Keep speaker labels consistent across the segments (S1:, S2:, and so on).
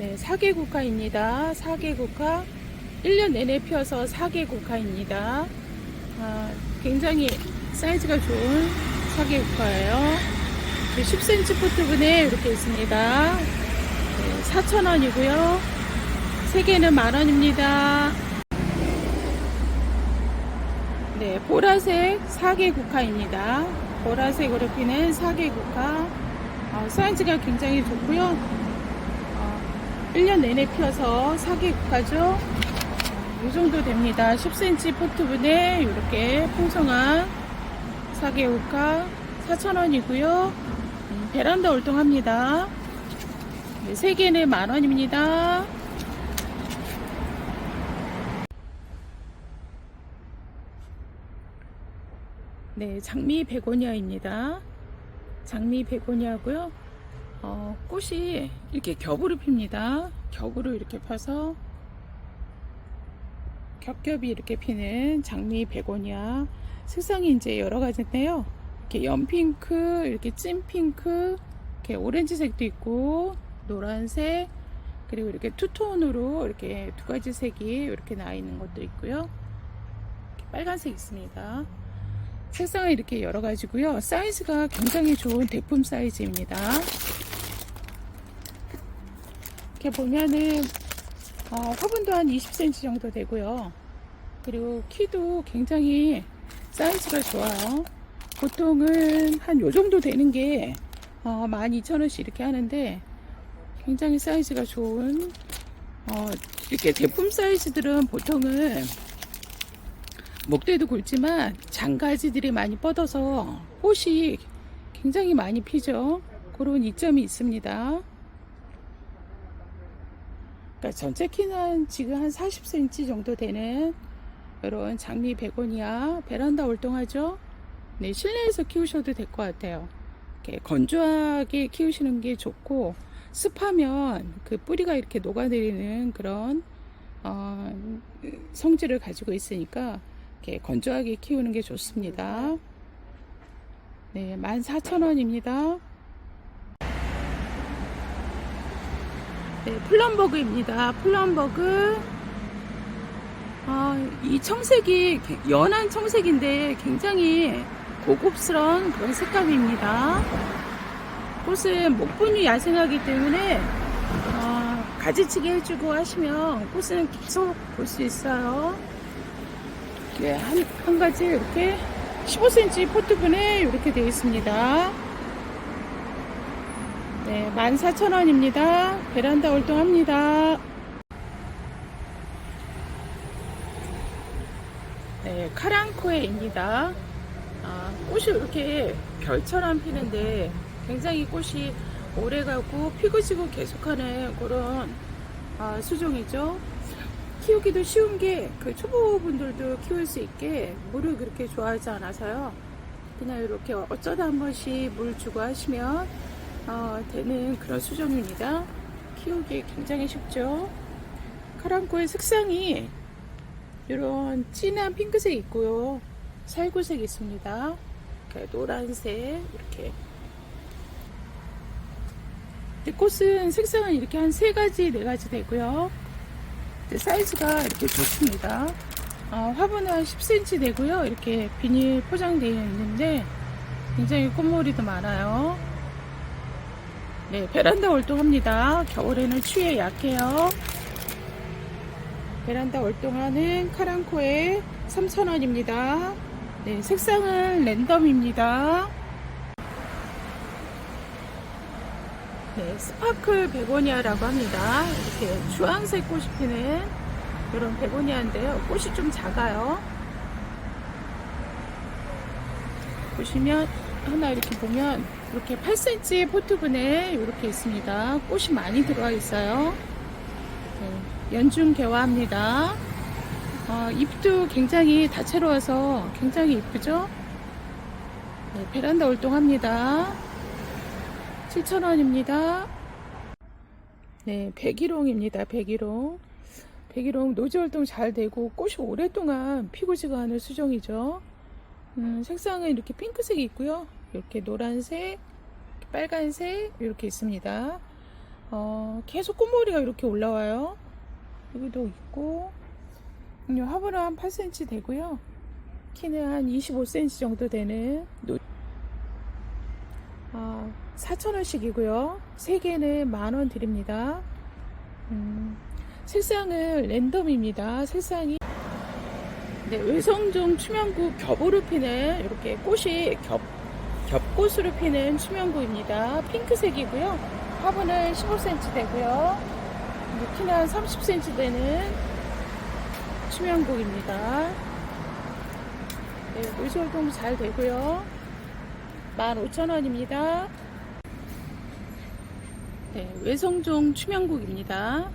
S1: 네, 4개국화입니다. 4개국화 1년 내내 피어서 4개국화입니다. 굉장히 사이즈가 좋은 4개국화예요. 10cm 포트분에 이렇게 있습니다. 네, 4,000원이고요. 3개는 만원입니다. 네, 보라색 4개국화입니다. 보라색으로 피는 4개국화. 사이즈가 굉장히 좋고요. 1년 내내 피어서 4개국화죠. 이 정도 됩니다. 10cm 포트분에 이렇게 풍성한 4개국화 4,000원이고요. 베란다 월동합니다. 네, 3개는 만원입니다. 네, 장미 베고니아입니다. 장미 베고니아고요. 꽃이 이렇게 겹으로 핍니다. 겹으로 이렇게 펴서 겹겹이 이렇게 피는 장미 베고니아. 색상이 이제 여러 가지인데요. 이렇게 연핑크, 이렇게 찐핑크, 이렇게 오렌지색도 있고, 노란색, 그리고 이렇게 투톤으로 이렇게 두 가지 색이 이렇게 나 있는 것도 있고요. 이렇게 빨간색 있습니다. 색상은 이렇게 여러 가지고요. 사이즈가 굉장히 좋은 대품 사이즈입니다. 이렇게 보면은 화분도 한 20cm 정도 되고요. 그리고 키도 굉장히 사이즈가 좋아요. 보통은 한 요 정도 되는 게 12,000원씩 이렇게 하는데, 굉장히 사이즈가 좋은 이렇게 대품 사이즈들은 보통은 목대도 굵지만 장가지들이 많이 뻗어서 꽃이 굉장히 많이 피죠. 그런 이점이 있습니다. 그러니까 전체 키는 지금 한 40cm 정도 되는 이런 장미 베고니아. 베란다 월동하죠. 네, 실내에서 키우셔도 될 것 같아요. 이렇게 건조하게 키우시는 게 좋고, 습하면 그 뿌리가 이렇게 녹아내리는 그런 성질을 가지고 있으니까 이렇게 건조하게 키우는 게 좋습니다. 네, 14,000원입니다. 네, 플럼버그입니다. 플럼버그. 이 청색이 연한 청색인데 굉장히 고급스러운 그런 색감입니다. 꽃은 목분이 야생하기 때문에 가지치기 해주고 하시면 꽃은 계속 볼 수 있어요. 네, 한 가지 이렇게 15cm 포트분에 이렇게 되어 있습니다. 네, 14,000원입니다. 베란다 월동합니다. 네, 카랑코에입니다. 꽃이 이렇게 별처럼 피는데 굉장히 꽃이 오래가고 피고 지고 계속하는 그런 수종이죠. 키우기도 쉬운 게 그 초보분들도 키울 수 있게 물을 그렇게 좋아하지 않아서요. 그냥 이렇게 어쩌다 한 번씩 물 주고 하시면 되는 그런 수종입니다. 키우기 굉장히 쉽죠. 카랑코의 색상이 이런 진한 핑크색 있고요. 살구색 있습니다. 노란색 이렇게. 꽃은 색상은 이렇게 한 3가지 4가지 되고요. 사이즈가 이렇게 좋습니다. 화분은 한 10cm 되고요. 이렇게 비닐 포장되어 있는데 굉장히 꽃무늬도 많아요. 네, 베란다 월동합니다. 겨울에는 추위에 약해요. 베란다 월동하는 카랑코에 3,000원입니다. 네, 색상은 랜덤입니다. 네, 스파클 베고니아라고 합니다. 이렇게 주황색 꽃이 피는 이런 베고니아인데요. 꽃이 좀 작아요. 보시면 하나 이렇게 보면 이렇게 8cm 포트분에 이렇게 있습니다. 꽃이 많이 들어와 있어요. 네, 연중 개화합니다. 잎도 굉장히 다채로워서 굉장히 이쁘죠? 네, 베란다 월동합니다. 7,000원입니다. 네, 백일홍입니다. 백일홍. 백일홍 노지 활동 잘 되고 꽃이 오랫동안 피고지가 않은 수종이죠. 색상은 이렇게 핑크색이 있고요. 이렇게 노란색, 빨간색 이렇게 있습니다. 계속 꽃머리가 이렇게 올라와요. 여기도 있고, 화분은 한 8cm 되고요. 키는 한 25cm 정도 되는 4,000원씩이고요. 3개는 10,000원 드립니다. 색상은 랜덤입니다. 색상이 외성종 추명구 겹으로 피는 이렇게 꽃이 겹꽃으로 피는 추명구입니다. 핑크색이고요. 화분은 15cm 되고요. 키는 한 30cm 되는 추명구입니다. 물수 활동 잘 되고요. 15,000원입니다. 외성종 추명국입니다.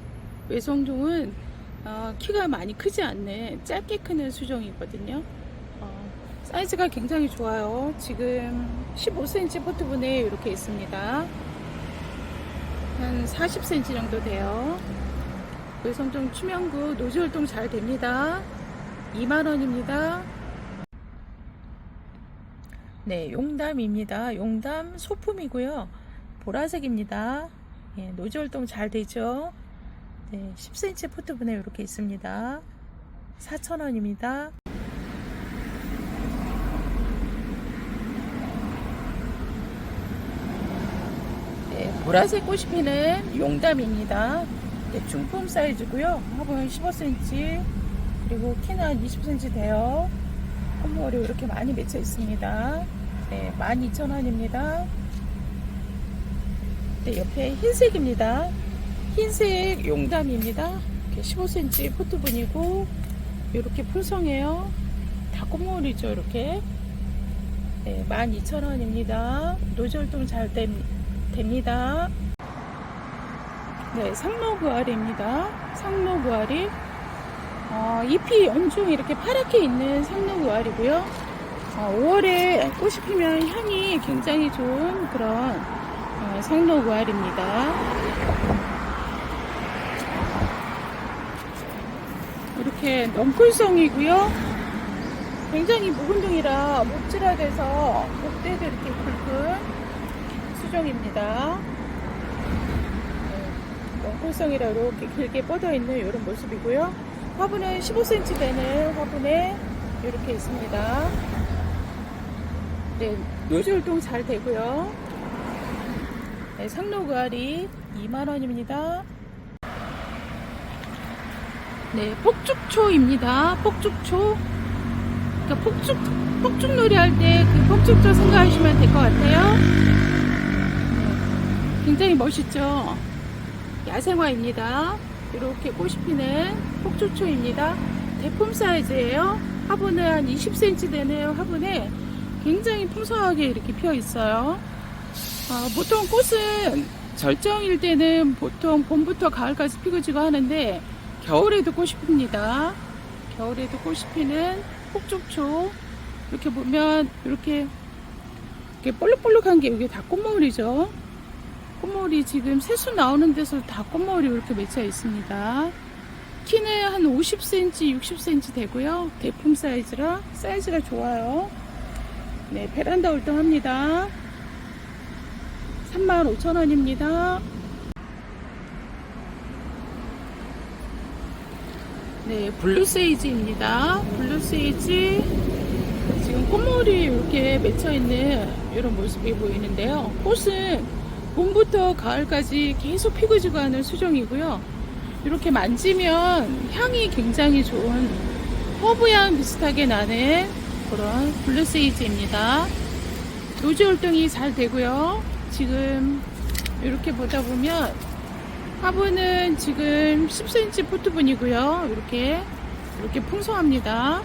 S1: 외성종은 키가 많이 크지 않는 짧게 크는 수종이거든요. 사이즈가 굉장히 좋아요. 지금 15cm 포트분에 이렇게 있습니다. 한 40cm 정도 돼요. 외성종 추명국 노지 활동 잘 됩니다. 20,000원입니다. 용담입니다. 용담 소품이고요. 보라색입니다. 노지 활동 잘 되죠. 10cm 포트분에 이렇게 있습니다. 4,000원입니다. 보라색 꽃이 피는 용담입니다. 중품 사이즈고요. 화분 15cm, 그리고 키는 한 20cm 돼요. 꽃머리 이렇게 많이 맺혀 있습니다. 12,000원입니다. 옆에 흰색입니다. 흰색 용담입니다. 이렇게 15cm 포트분이고 이렇게 풍성해요. 다 꽃머리죠. 이렇게 12,000원입니다. 노지 활동 잘 됩니다. 상로부활입니다. 상로부활이 잎이 엄청 이렇게 파랗게 있는 상로부활이고요. 5월에 꽃이 피면 향이 굉장히 좋은 그런 상로부활입니다. 이렇게 넝쿨성이고요. 굉장히 묵은둥이라 목질화돼서 목대도 이렇게 굵은 수종입니다. 넝쿨성이라 이렇게 길게 뻗어 있는 이런 모습이고요. 화분은 15cm 되는 화분에 이렇게 있습니다. 노지 활동 잘 되고요. 상로구알이 20,000원입니다. 폭죽초입니다. 폭죽초. 그러니까 폭죽놀이 할 때 그 폭죽초 생각하시면 될 것 같아요. 굉장히 멋있죠? 야생화입니다. 이렇게 꽃이 피는 폭죽초입니다. 대품 사이즈예요. 화분은 한 20cm 되는 화분에 굉장히 풍성하게 이렇게 피어 있어요. 보통 꽃은 절정일 때는 보통 봄부터 가을까지 피고 지고 하는데 겨울에도 꽃이 핍니다. 겨울에도 꽃이 피는 폭죽초. 이렇게 보면 이렇게 볼록볼록한 게 이게 다 꽃머리죠. 꽃머리 지금 새수 나오는 데서 다 꽃머리 이렇게 맺혀 있습니다. 키는 한 50cm, 60cm 되고요. 대품 사이즈라 사이즈가 좋아요. 베란다 활동합니다. 35,000원입니다. 블루세이지입니다. 블루세이지 지금 꽃머리 이렇게 맺혀있는 이런 모습이 보이는데요. 꽃은 봄부터 가을까지 계속 피고 지고 하는 수종이고요. 이렇게 만지면 향이 굉장히 좋은 허브향 비슷하게 나는 그런 블루세이지입니다. 노지 활동이 잘 되고요. 지금 이렇게 보다 보면 화분은 지금 10cm 포트분이고요. 이렇게 풍성합니다.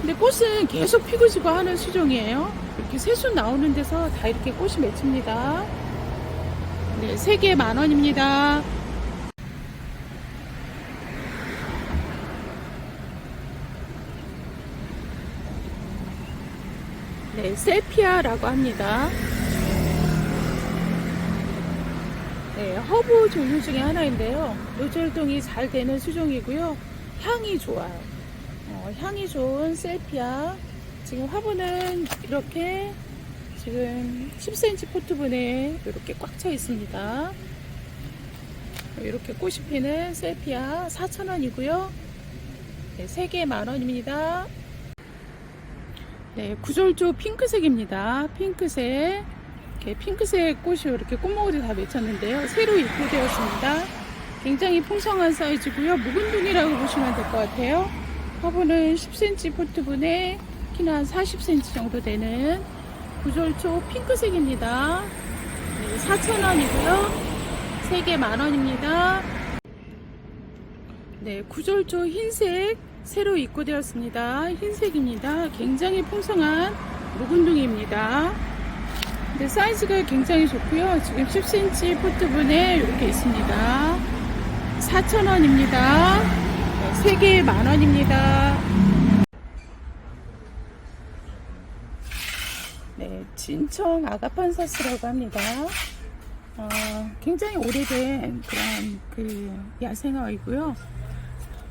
S1: 근데 꽃은 계속 피고 지고 하는 수종이에요. 이렇게 새순 나오는 데서 다 이렇게 꽃이 맺힙니다. 3개 10,000원입니다. 세피아라고 합니다. 허브 종류 중에 하나인데요. 노지 활동이 잘 되는 수종이고요. 향이 좋아요. 향이 좋은 세피아. 지금 화분은 이렇게 지금 10cm 포트분에 이렇게 꽉 차 있습니다. 이렇게 꽃이 피는 셀피아 4,000원이고요. 네, 3개 만원입니다. 네, 구절조 핑크색입니다. 핑크색. 이렇게 핑크색 꽃이 이렇게 꽃모으리 다 맺혔는데요. 새로 입고되었습니다. 굉장히 풍성한 사이즈고요. 묵은둥이라고 보시면 될 것 같아요. 화분은 10cm 포트분에 키는 한 40cm 정도 되는 구절초 핑크색입니다. 네, 4,000원이고요. 3개 만원입니다. 네, 구절초 흰색 새로 입고되었습니다. 흰색입니다. 굉장히 풍성한 묵은둥이입니다. 근데 사이즈가 굉장히 좋고요. 지금 10cm 포트분에 이렇게 있습니다. 4,000원입니다. 네, 3개 만원입니다. 네, 진청 아가판사스라고 합니다. 굉장히 오래된 그런 야생화이고요.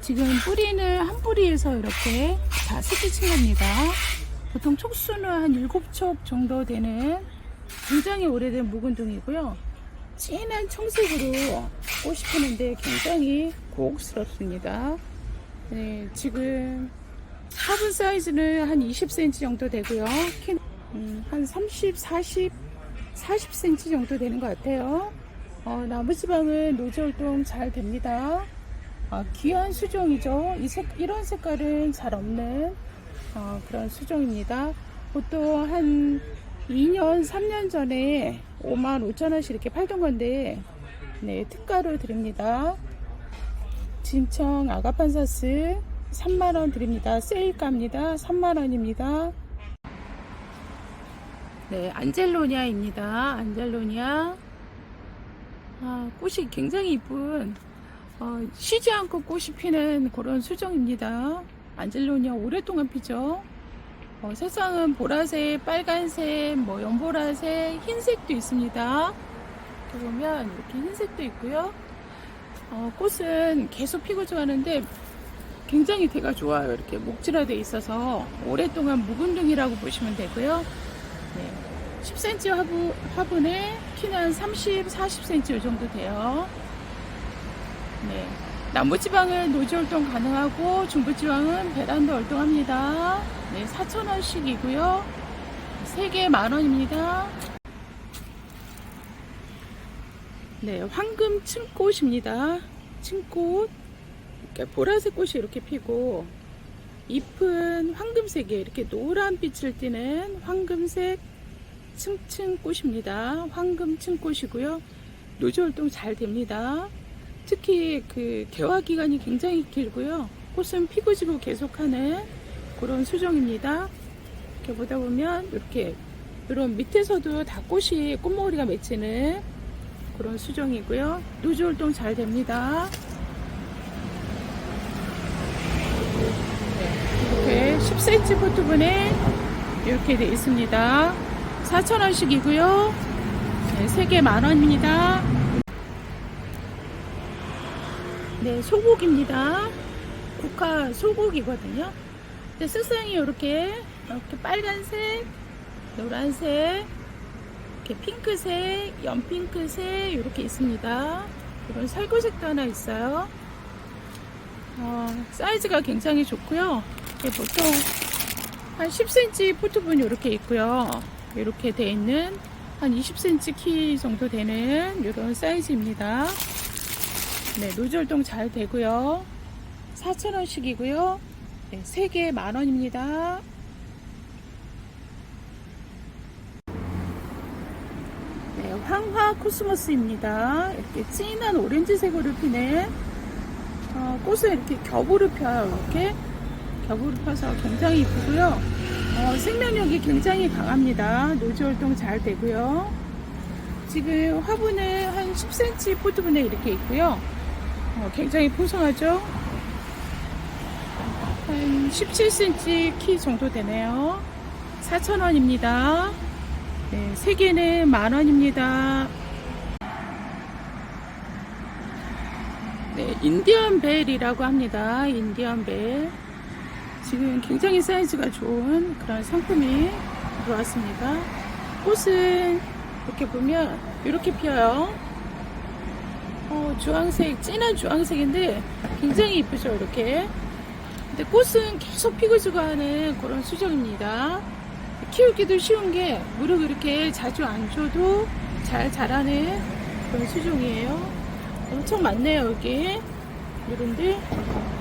S1: 지금 뿌리는 한 뿌리에서 이렇게 다 새끼 친 겁니다. 보통 촉수는 한 7촉 정도 되는 굉장히 오래된 묵은둥이고요. 진한 청색으로 꽃이 피는데 굉장히 고급스럽습니다. 네, 지금 화분 사이즈는 한 20cm 정도 되고요. 한 30, 40cm 정도 되는 것 같아요. 나무지방은 노지활동 잘 됩니다. 귀한 수종이죠. 이런 색깔은 잘 없는 그런 수종입니다. 보통 한 2년, 3년 전에 55,000원씩 이렇게 팔던 건데, 네, 특가로 드립니다. 진청 아가판사스 3만원 드립니다. 세일가입니다. 3만원입니다. 네, 안젤로니아입니다. 안젤로니아. 꽃이 굉장히 이쁜, 쉬지 않고 꽃이 피는 그런 수종입니다. 안젤로니아 오랫동안 피죠. 색상은 보라색, 빨간색, 연보라색, 흰색도 있습니다. 이렇게 보면 이렇게 흰색도 있고요. 꽃은 계속 피고 좋아하는데 굉장히 대가 좋아요. 이렇게 목질화되어 있어서 오랫동안 묵은둥이라고 보시면 되고요. 네, 10cm 화분에 키는 한 30, 40cm 이 정도 돼요. 네, 남부지방은 노지활동 가능하고 중부지방은 베란다 활동합니다. 네, 4,000원씩이고요. 3개 만원입니다. 네, 황금 층꽃입니다. 층꽃. 이렇게 보라색 꽃이 이렇게 피고 잎은 황금색에 이렇게 노란 빛을 띠는 황금색 층층꽃입니다. 황금 층꽃이고요. 노지활동 잘 됩니다. 특히 그 개화 기간이 굉장히 길고요. 꽃은 피고 지고 계속하는 그런 수종입니다. 이렇게 보다 보면 이렇게 이런 밑에서도 다 꽃머리가 맺히는 그런 수종이고요. 노지활동 잘 됩니다. 이렇게 10cm 포트분에 이렇게 되어 있습니다. 4,000원씩이고요. 네, 3개 만원입니다. 네, 소고기입니다. 국화 소고기거든요. 근데 색상이 이렇게 빨간색, 노란색, 이렇게 핑크색, 연핑크색 이렇게 있습니다. 이런 살구색도 하나 있어요. 사이즈가 굉장히 좋고요. 보통 한 10cm 포트분이 이렇게 있고요. 이렇게 돼 있는 한 20cm 키 정도 되는 이런 사이즈입니다. 네, 노지활동 잘 되고요. 4,000원씩이고요. 네, 3개 만원입니다. 네, 황화 코스모스입니다. 이렇게 진한 오렌지색으로 피는 꽃을 이렇게 겹으로 펴요. 이렇게 겹으로 펴서 굉장히 이쁘고요. 생명력이 굉장히 강합니다. 노지활동 잘 되고요. 지금 화분은 한 10cm 포트분에 이렇게 있고요. 굉장히 풍성하죠. 한 17cm 키 정도 되네요. 4,000원입니다. 네, 3개는 만원입니다. 네, 인디언 벨이라고 합니다. 인디언 벨. 지금 굉장히 사이즈가 좋은 그런 상품이 들어왔습니다. 꽃은 이렇게 보면 이렇게 피어요. 주황색, 진한 주황색인데 굉장히 이쁘죠, 이렇게. 근데 꽃은 계속 피고지고 하는 그런 수종입니다. 키우기도 쉬운 게 물을 그렇게 자주 안 줘도 잘 자라는 그런 수종이에요. 엄청 많네요, 여기. 이런데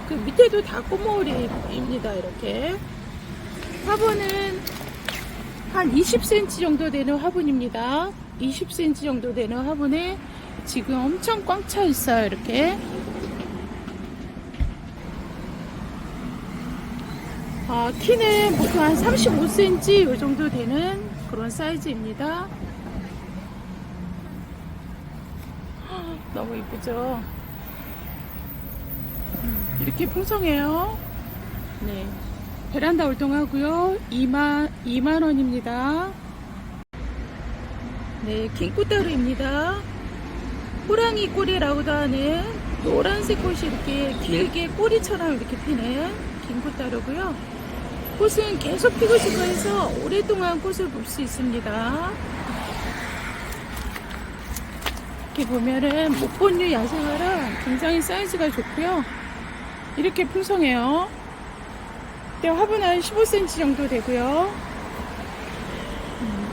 S1: 그 밑에도 다 꽃머리입니다, 이렇게. 화분은 한 20cm 정도 되는 화분입니다. 20cm 정도 되는 화분에 지금 엄청 꽉 차 있어요, 이렇게. 키는 보통 한 35cm 이 정도 되는 그런 사이즈입니다. 너무 이쁘죠? 이렇게 풍성해요. 네. 베란다 월동하고요. 2만 원입니다. 네, 긴꽃다루입니다. 호랑이 꼬리라고도 하는 노란색 꽃이 이렇게 길게 꼬리처럼 이렇게 피는 긴꽃다루고요. 꽃은 계속 피고 지고 해서 오랫동안 꽃을 볼 수 있습니다. 이렇게 보면은 목본류 야생화라 굉장히 사이즈가 좋고요. 이렇게 풍성해요. 화분 한 15cm 정도 되고요.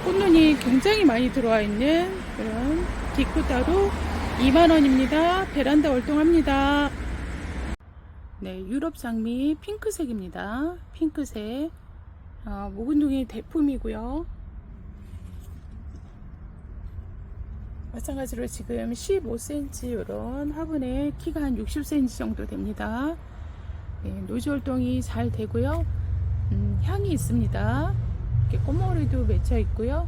S1: 꽃눈이 굉장히 많이 들어와 있는 그런 긴꽃다루 2만 원입니다. 베란다 월동합니다. 네, 유럽 장미 핑크색입니다. 핑크색. 묵은둥이 대품이고요. 마찬가지로 지금 15cm 이런 화분에 키가 한 60cm 정도 됩니다. 네, 노지 활동이 잘 되고요. 향이 있습니다. 이렇게 꽃머리도 맺혀 있고요.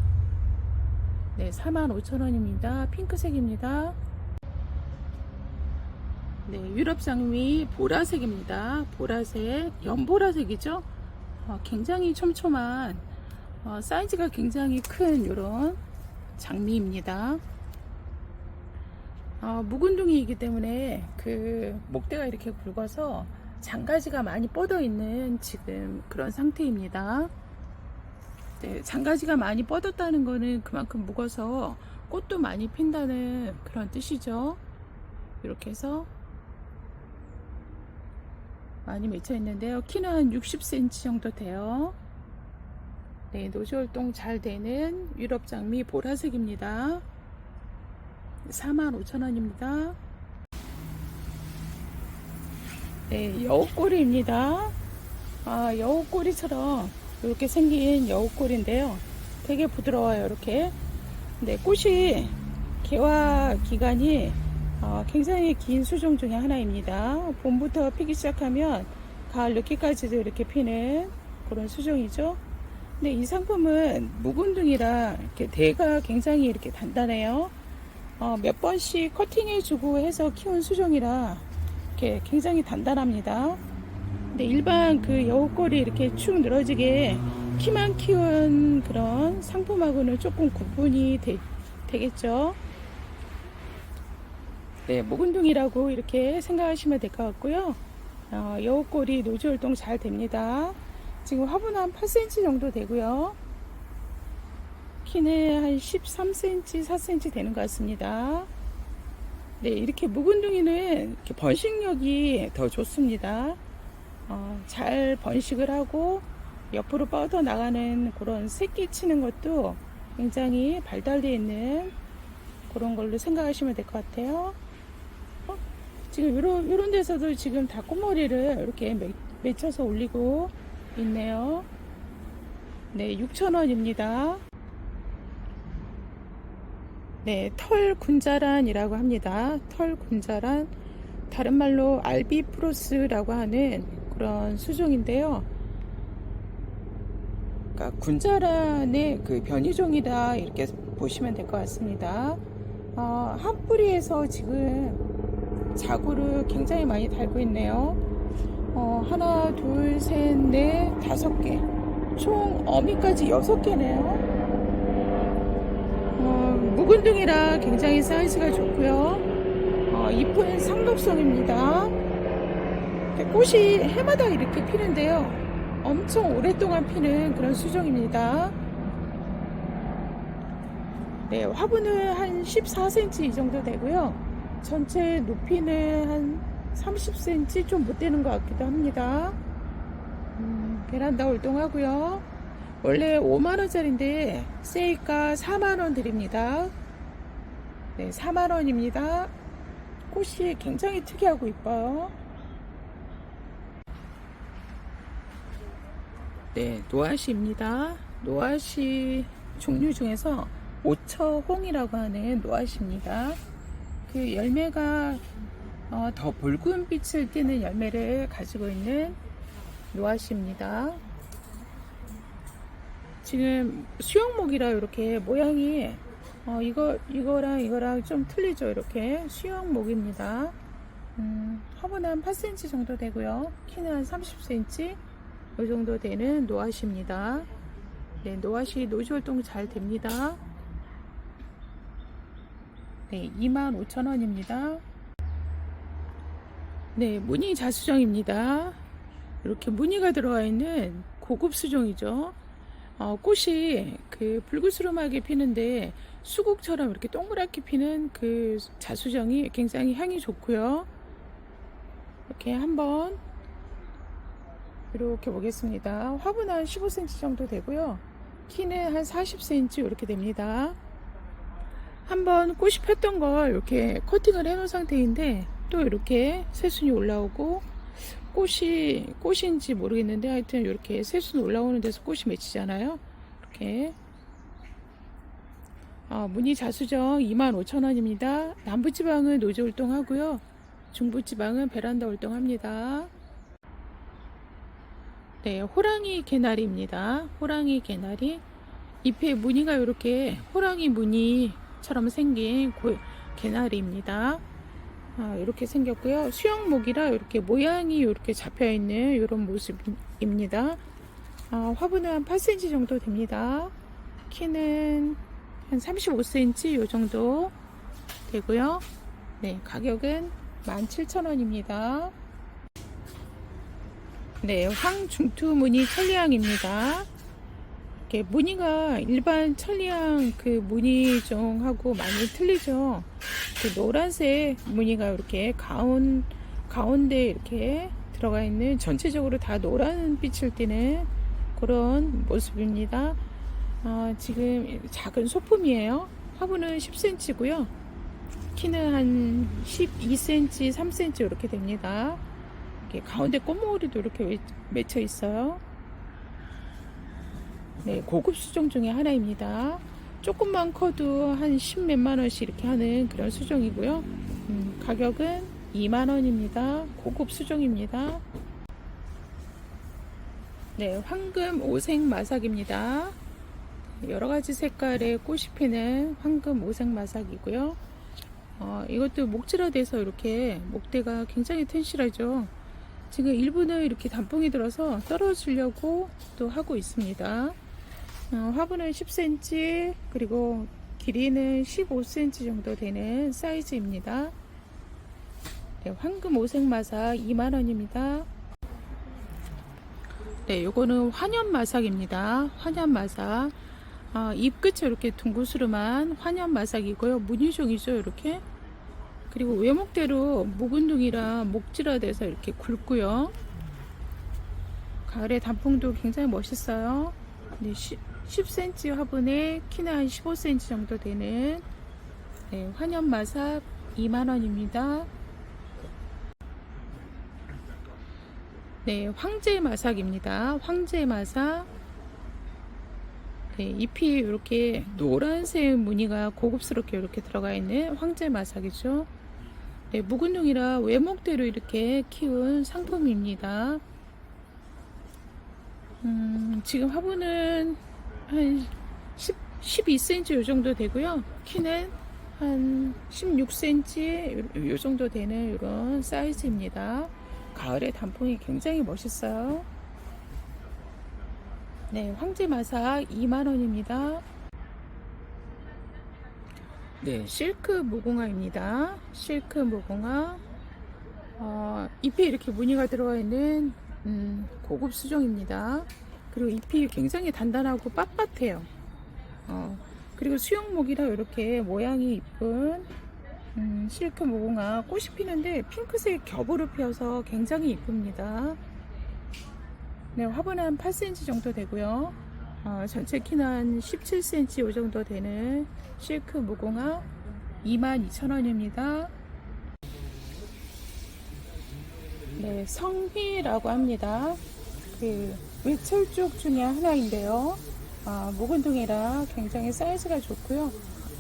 S1: 네, 45,000원입니다. 핑크색입니다. 네, 유럽 장미 보라색입니다. 보라색, 연보라색이죠. 굉장히 촘촘한 사이즈가 굉장히 큰 이런 장미입니다. 묵은둥이이기 때문에 그 목대가 이렇게 굵어서 장가지가 많이 뻗어 있는 지금 그런 상태입니다. 네, 장가지가 많이 뻗었다는 거는 그만큼 묵어서 꽃도 많이 핀다는 그런 뜻이죠. 이렇게 해서 많이 맺혀 있는데요. 키는 한 60cm 정도 돼요. 네, 노지 활동 잘 되는 유럽 장미 보라색입니다. 45,000원입니다. 네, 여우꼬리입니다. 여우꼬리처럼 이렇게 생긴 여우꼬리인데요. 되게 부드러워요, 이렇게. 네, 꽃이 개화 기간이 굉장히 긴 수종 중에 하나입니다. 봄부터 피기 시작하면 가을 늦기까지도 이렇게 피는 그런 수종이죠. 근데 이 상품은 묵은둥이라 이렇게 대가 굉장히 이렇게 단단해요. 몇 번씩 커팅해주고 해서 키운 수종이라 이렇게 굉장히 단단합니다. 근데 일반 그 여우꼬리 이렇게 축 늘어지게 키만 키운 그런 상품하고는 조금 구분이 되겠죠. 네, 묵은둥이라고 이렇게 생각하시면 될 것 같고요. 여우꼬리 노지 활동 잘 됩니다. 지금 화분 한 8cm 정도 되고요. 키는 한 13cm, 4cm 되는 것 같습니다. 네, 이렇게 묵은둥이는 이렇게 번식력이 더 좋습니다. 잘 번식을 하고 옆으로 뻗어 나가는 그런 새끼 치는 것도 굉장히 발달되어 있는 그런 걸로 생각하시면 될 것 같아요. 지금 이런 데서도 지금 다 꽃머리를 이렇게 맺혀서 올리고 있네요. 네, 6,000원입니다. 네, 털군자란이라고 합니다. 털군자란, 다른 말로 알비프로스라고 하는 그런 수종인데요. 그러니까 군자란의 그 변이종이다 이렇게 보시면 될 것 같습니다. 한 뿌리에서 지금 자구를 굉장히 많이 달고 있네요. 하나, 둘, 셋, 넷, 5개. 총 어미까지 6개네요. 묵은둥이라 굉장히 사이즈가 좋고요. 잎은 상록성입니다. 꽃이 해마다 이렇게 피는데요. 엄청 오랫동안 피는 그런 수종입니다. 네, 화분은 한 14cm 이 정도 되고요. 전체 높이는 한 30cm 좀 못 되는 것 같기도 합니다. 베란다 월동하고요. 원래 5만원짜리인데 세일가 4만원 드립니다. 네, 4만원입니다. 꽃이 굉장히 특이하고 이뻐요. 네, 노아시입니다. 노아시 종류 중에서 오처홍이라고 하는 노아시입니다. 그 열매가 더 붉은 빛을 띠는 열매를 가지고 있는 노아시입니다. 지금 수영목이라 이렇게 모양이 이거랑 좀 틀리죠. 이렇게 수영목입니다. 화분은 한 8cm 정도 되고요. 키는 한 30cm 이 정도 되는 노아시입니다. 네, 노아시 노지활동 잘 됩니다. 네, 25,000원입니다. 네, 무늬 자수정입니다. 이렇게 무늬가 들어가 있는 고급 수종이죠. 꽃이 그 불그스름하게 피는데 수국처럼 이렇게 동그랗게 피는 그 자수정이 굉장히 향이 좋고요. 이렇게 한번 이렇게 보겠습니다. 화분은 한 15cm 정도 되고요. 키는 한 40cm 이렇게 됩니다. 한번 꽃이 폈던 걸 이렇게 커팅을 해 놓은 상태인데 또 이렇게 새순이 올라오고 꽃인지 모르겠는데 하여튼 이렇게 새순 올라오는 데서 꽃이 맺히잖아요. 이렇게 무늬 자수정 25,000원입니다. 남부지방은 노지 활동하고요. 중부지방은 베란다 활동합니다. 네, 호랑이 개나리입니다. 호랑이 개나리 잎에 무늬가 이렇게 호랑이 무늬처럼 생긴 개나리입니다. 이렇게 생겼고요. 수영목이라 이렇게 모양이 이렇게 잡혀 있는 이런 모습입니다. 화분은 한 8cm 정도 됩니다. 키는 한 35cm 이 정도 되고요. 네, 가격은 17,000원입니다. 네, 황중투 무늬 천리향입니다. 이렇게 무늬가 일반 천리향 그 무늬종하고 많이 틀리죠. 그 노란색 무늬가 이렇게 가운데 이렇게 들어가 있는 전체적으로 다 노란 빛을 띠는 그런 모습입니다. 지금 작은 소품이에요. 화분은 10cm고요. 키는 한 12cm, 3cm 이렇게 됩니다. 이렇게 가운데 꽃모리도 이렇게 맺혀 있어요. 네, 고급 수종 중에 하나입니다. 조금만 커도 한 10몇만 원씩 이렇게 하는 그런 수종이고요. 가격은 2만원입니다. 고급 수종입니다. 네, 황금 오색 마삭입니다. 여러가지 색깔의 꽃이 피는 황금 오색 마삭이고요. 이것도 목질화돼서 이렇게 목대가 굉장히 튼실하죠. 지금 일부는 이렇게 단풍이 들어서 떨어지려고 또 하고 있습니다. 화분은 10cm 그리고 길이는 15cm 정도 되는 사이즈입니다. 네, 황금 오색 마삭 2만원입니다. 네, 요거는 환연마삭입니다. 환연마삭. 잎 끝이 이렇게 둥그스름한 환연마삭이고요. 무늬종이죠, 이렇게. 그리고 외목대로 묵은둥이라 목질화돼서 이렇게 굵고요. 가을에 단풍도 굉장히 멋있어요. 네, 10cm 화분에 키는 한 15cm 정도 되는 네, 환연마삭 2만원입니다. 네, 황제마삭입니다. 황제마삭. 네, 잎이 이렇게 노란색 무늬가 고급스럽게 이렇게 들어가 있는 황제마삭이죠. 네, 묵은둥이라 외목대로 이렇게 키운 상품입니다. 지금 화분은 한 12cm 이 정도 되고요. 키는 한 16cm 이 정도 되는 이런 사이즈입니다. 가을에 단풍이 굉장히 멋있어요. 네, 황제마삭 2만원입니다. 네, 실크 무궁화입니다. 실크 무궁화. 잎에 이렇게 무늬가 들어가 있는 고급 수종입니다. 그리고 잎이 굉장히 단단하고 빳빳해요. 그리고 수영목이라 이렇게 모양이 이쁜 실크 무궁화 꽃이 피는데 핑크색 겹으로 피어서 굉장히 이쁩니다. 네, 화분은 한 8cm 정도 되고요. 전체 키는 한 17cm 이 정도 되는 실크 무궁화 22,000원입니다. 네, 성휘라고 합니다. 그 외철쭉 중에 하나인데요. 묵은둥이라 굉장히 사이즈가 좋고요.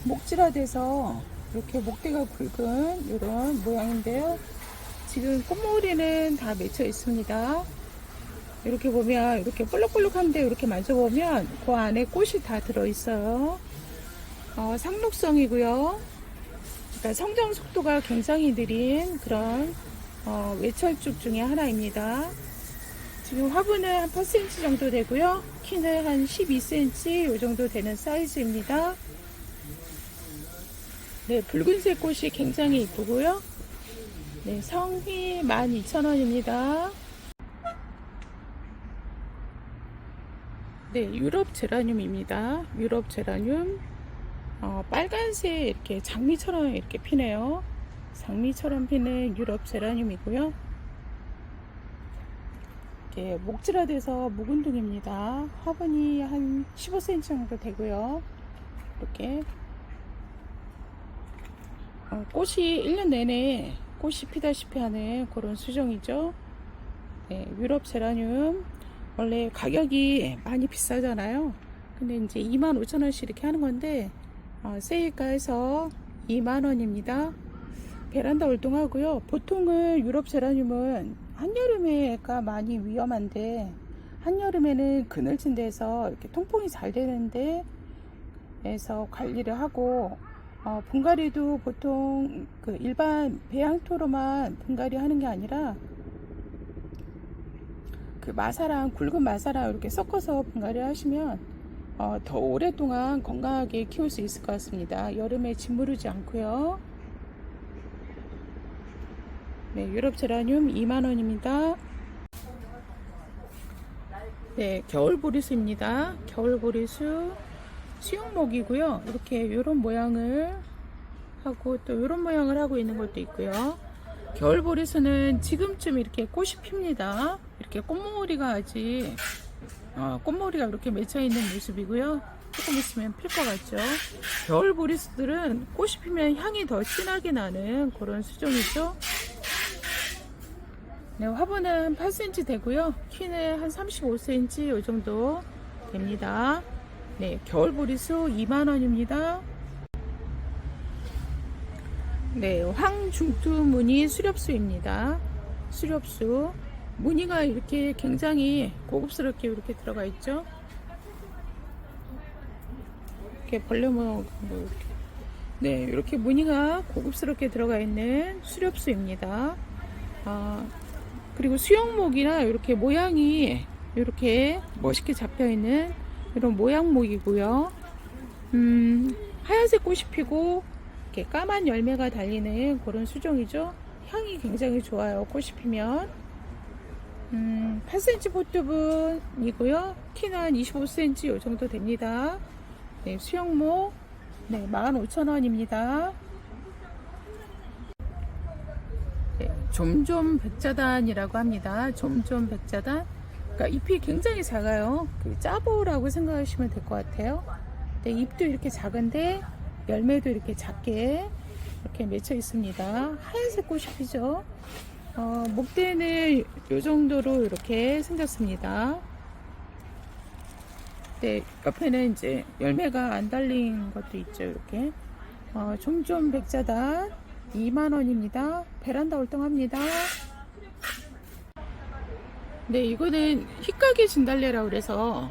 S1: 목질화돼서 이렇게 목대가 굵은 이런 모양인데요. 지금 꽃무리는 다 맺혀 있습니다. 이렇게 보면 이렇게 볼록볼록한데 이렇게 만져보면 그 안에 꽃이 다 들어있어요. 상록성이고요. 그러니까 성장 속도가 굉장히 느린 그런 외철쭉 중에 하나입니다. 지금 화분은 한 8cm 정도 되고요. 키는 한 12cm 이 정도 되는 사이즈입니다. 네, 붉은색 꽃이 굉장히 이쁘고요. 네, 성휘 12,000원입니다. 네, 유럽 제라늄입니다. 유럽 제라늄. 빨간색 이렇게 장미처럼 이렇게 피네요. 장미처럼 피는 유럽 제라늄이고요. 이렇게 목질화돼서 묵은둥입니다. 화분이 한 15cm 정도 되고요. 이렇게 꽃이 1년 내내 꽃이 피다시피 하는 그런 수종이죠. 네, 유럽 제라늄 원래 가격이 많이 비싸잖아요. 근데 이제 25,000원씩 이렇게 하는 건데 세일가에서 2만원입니다. 베란다 월동하고요. 보통은 유럽 제라늄은 한여름에가 많이 위험한데 한여름에는 그늘진 데서 이렇게 통풍이 잘 되는데 에서 관리를 하고 분갈이도 보통 그 일반 배양토로만 분갈이 하는 게 아니라 그 마사랑 굵은 마사랑 이렇게 섞어서 분갈이 하시면 더 오랫동안 건강하게 키울 수 있을 것 같습니다. 여름에 짓무르지 않고요. 네, 유럽 제라늄 2만원입니다. 네, 겨울보리수입니다. 겨울보리수 수영목이고요. 이렇게 이런 모양을 하고 또 이런 모양을 하고 있는 것도 있고요. 겨울보리수는 지금쯤 이렇게 꽃이 핍니다. 이렇게 꽃머리가 아직 꽃머리가 이렇게 맺혀 있는 모습이고요. 조금 있으면 필 것 같죠. 겨울보리수들은 꽃이 피면 향이 더 진하게 나는 그런 수종이죠. 네, 화분은 8cm 되고요. 키는 한 35cm 이 정도 됩니다. 네, 겨울보리수 2만원입니다. 네, 황중투 무늬 수렵수입니다. 수렵수. 무늬가 이렇게 굉장히 고급스럽게 이렇게 들어가 있죠. 이렇게 벌레 모양, 이렇게. 네, 이렇게 무늬가 고급스럽게 들어가 있는 수렵수입니다. 그리고 수영목이나 이렇게 모양이 이렇게 멋있게 잡혀 있는 이런 모양목이고요. 하얀색 꽃이 피고 이렇게 까만 열매가 달리는 그런 수종이죠. 향이 굉장히 좋아요. 꽃이 피면 8cm 포트분이고요. 키는 한 25cm 이 정도 됩니다. 네, 수영목 네, 15,000원입니다. 네, 좀좀 백자단이라고 합니다. 좀좀 백자단. 그러니까 잎이 굉장히 작아요. 그 짜보라고 생각하시면 될 것 같아요. 네, 잎도 이렇게 작은데 열매도 이렇게 작게 이렇게 맺혀 있습니다. 하얀색 꽃이 피죠. 목대는 이 정도로 이렇게 생겼습니다. 네, 옆에는 이제 열매가 안 달린 것도 있죠. 이렇게 좀좀 백자단 2만원입니다. 베란다 월동합니다. 네, 이거는 희까기 진달래라고 그래서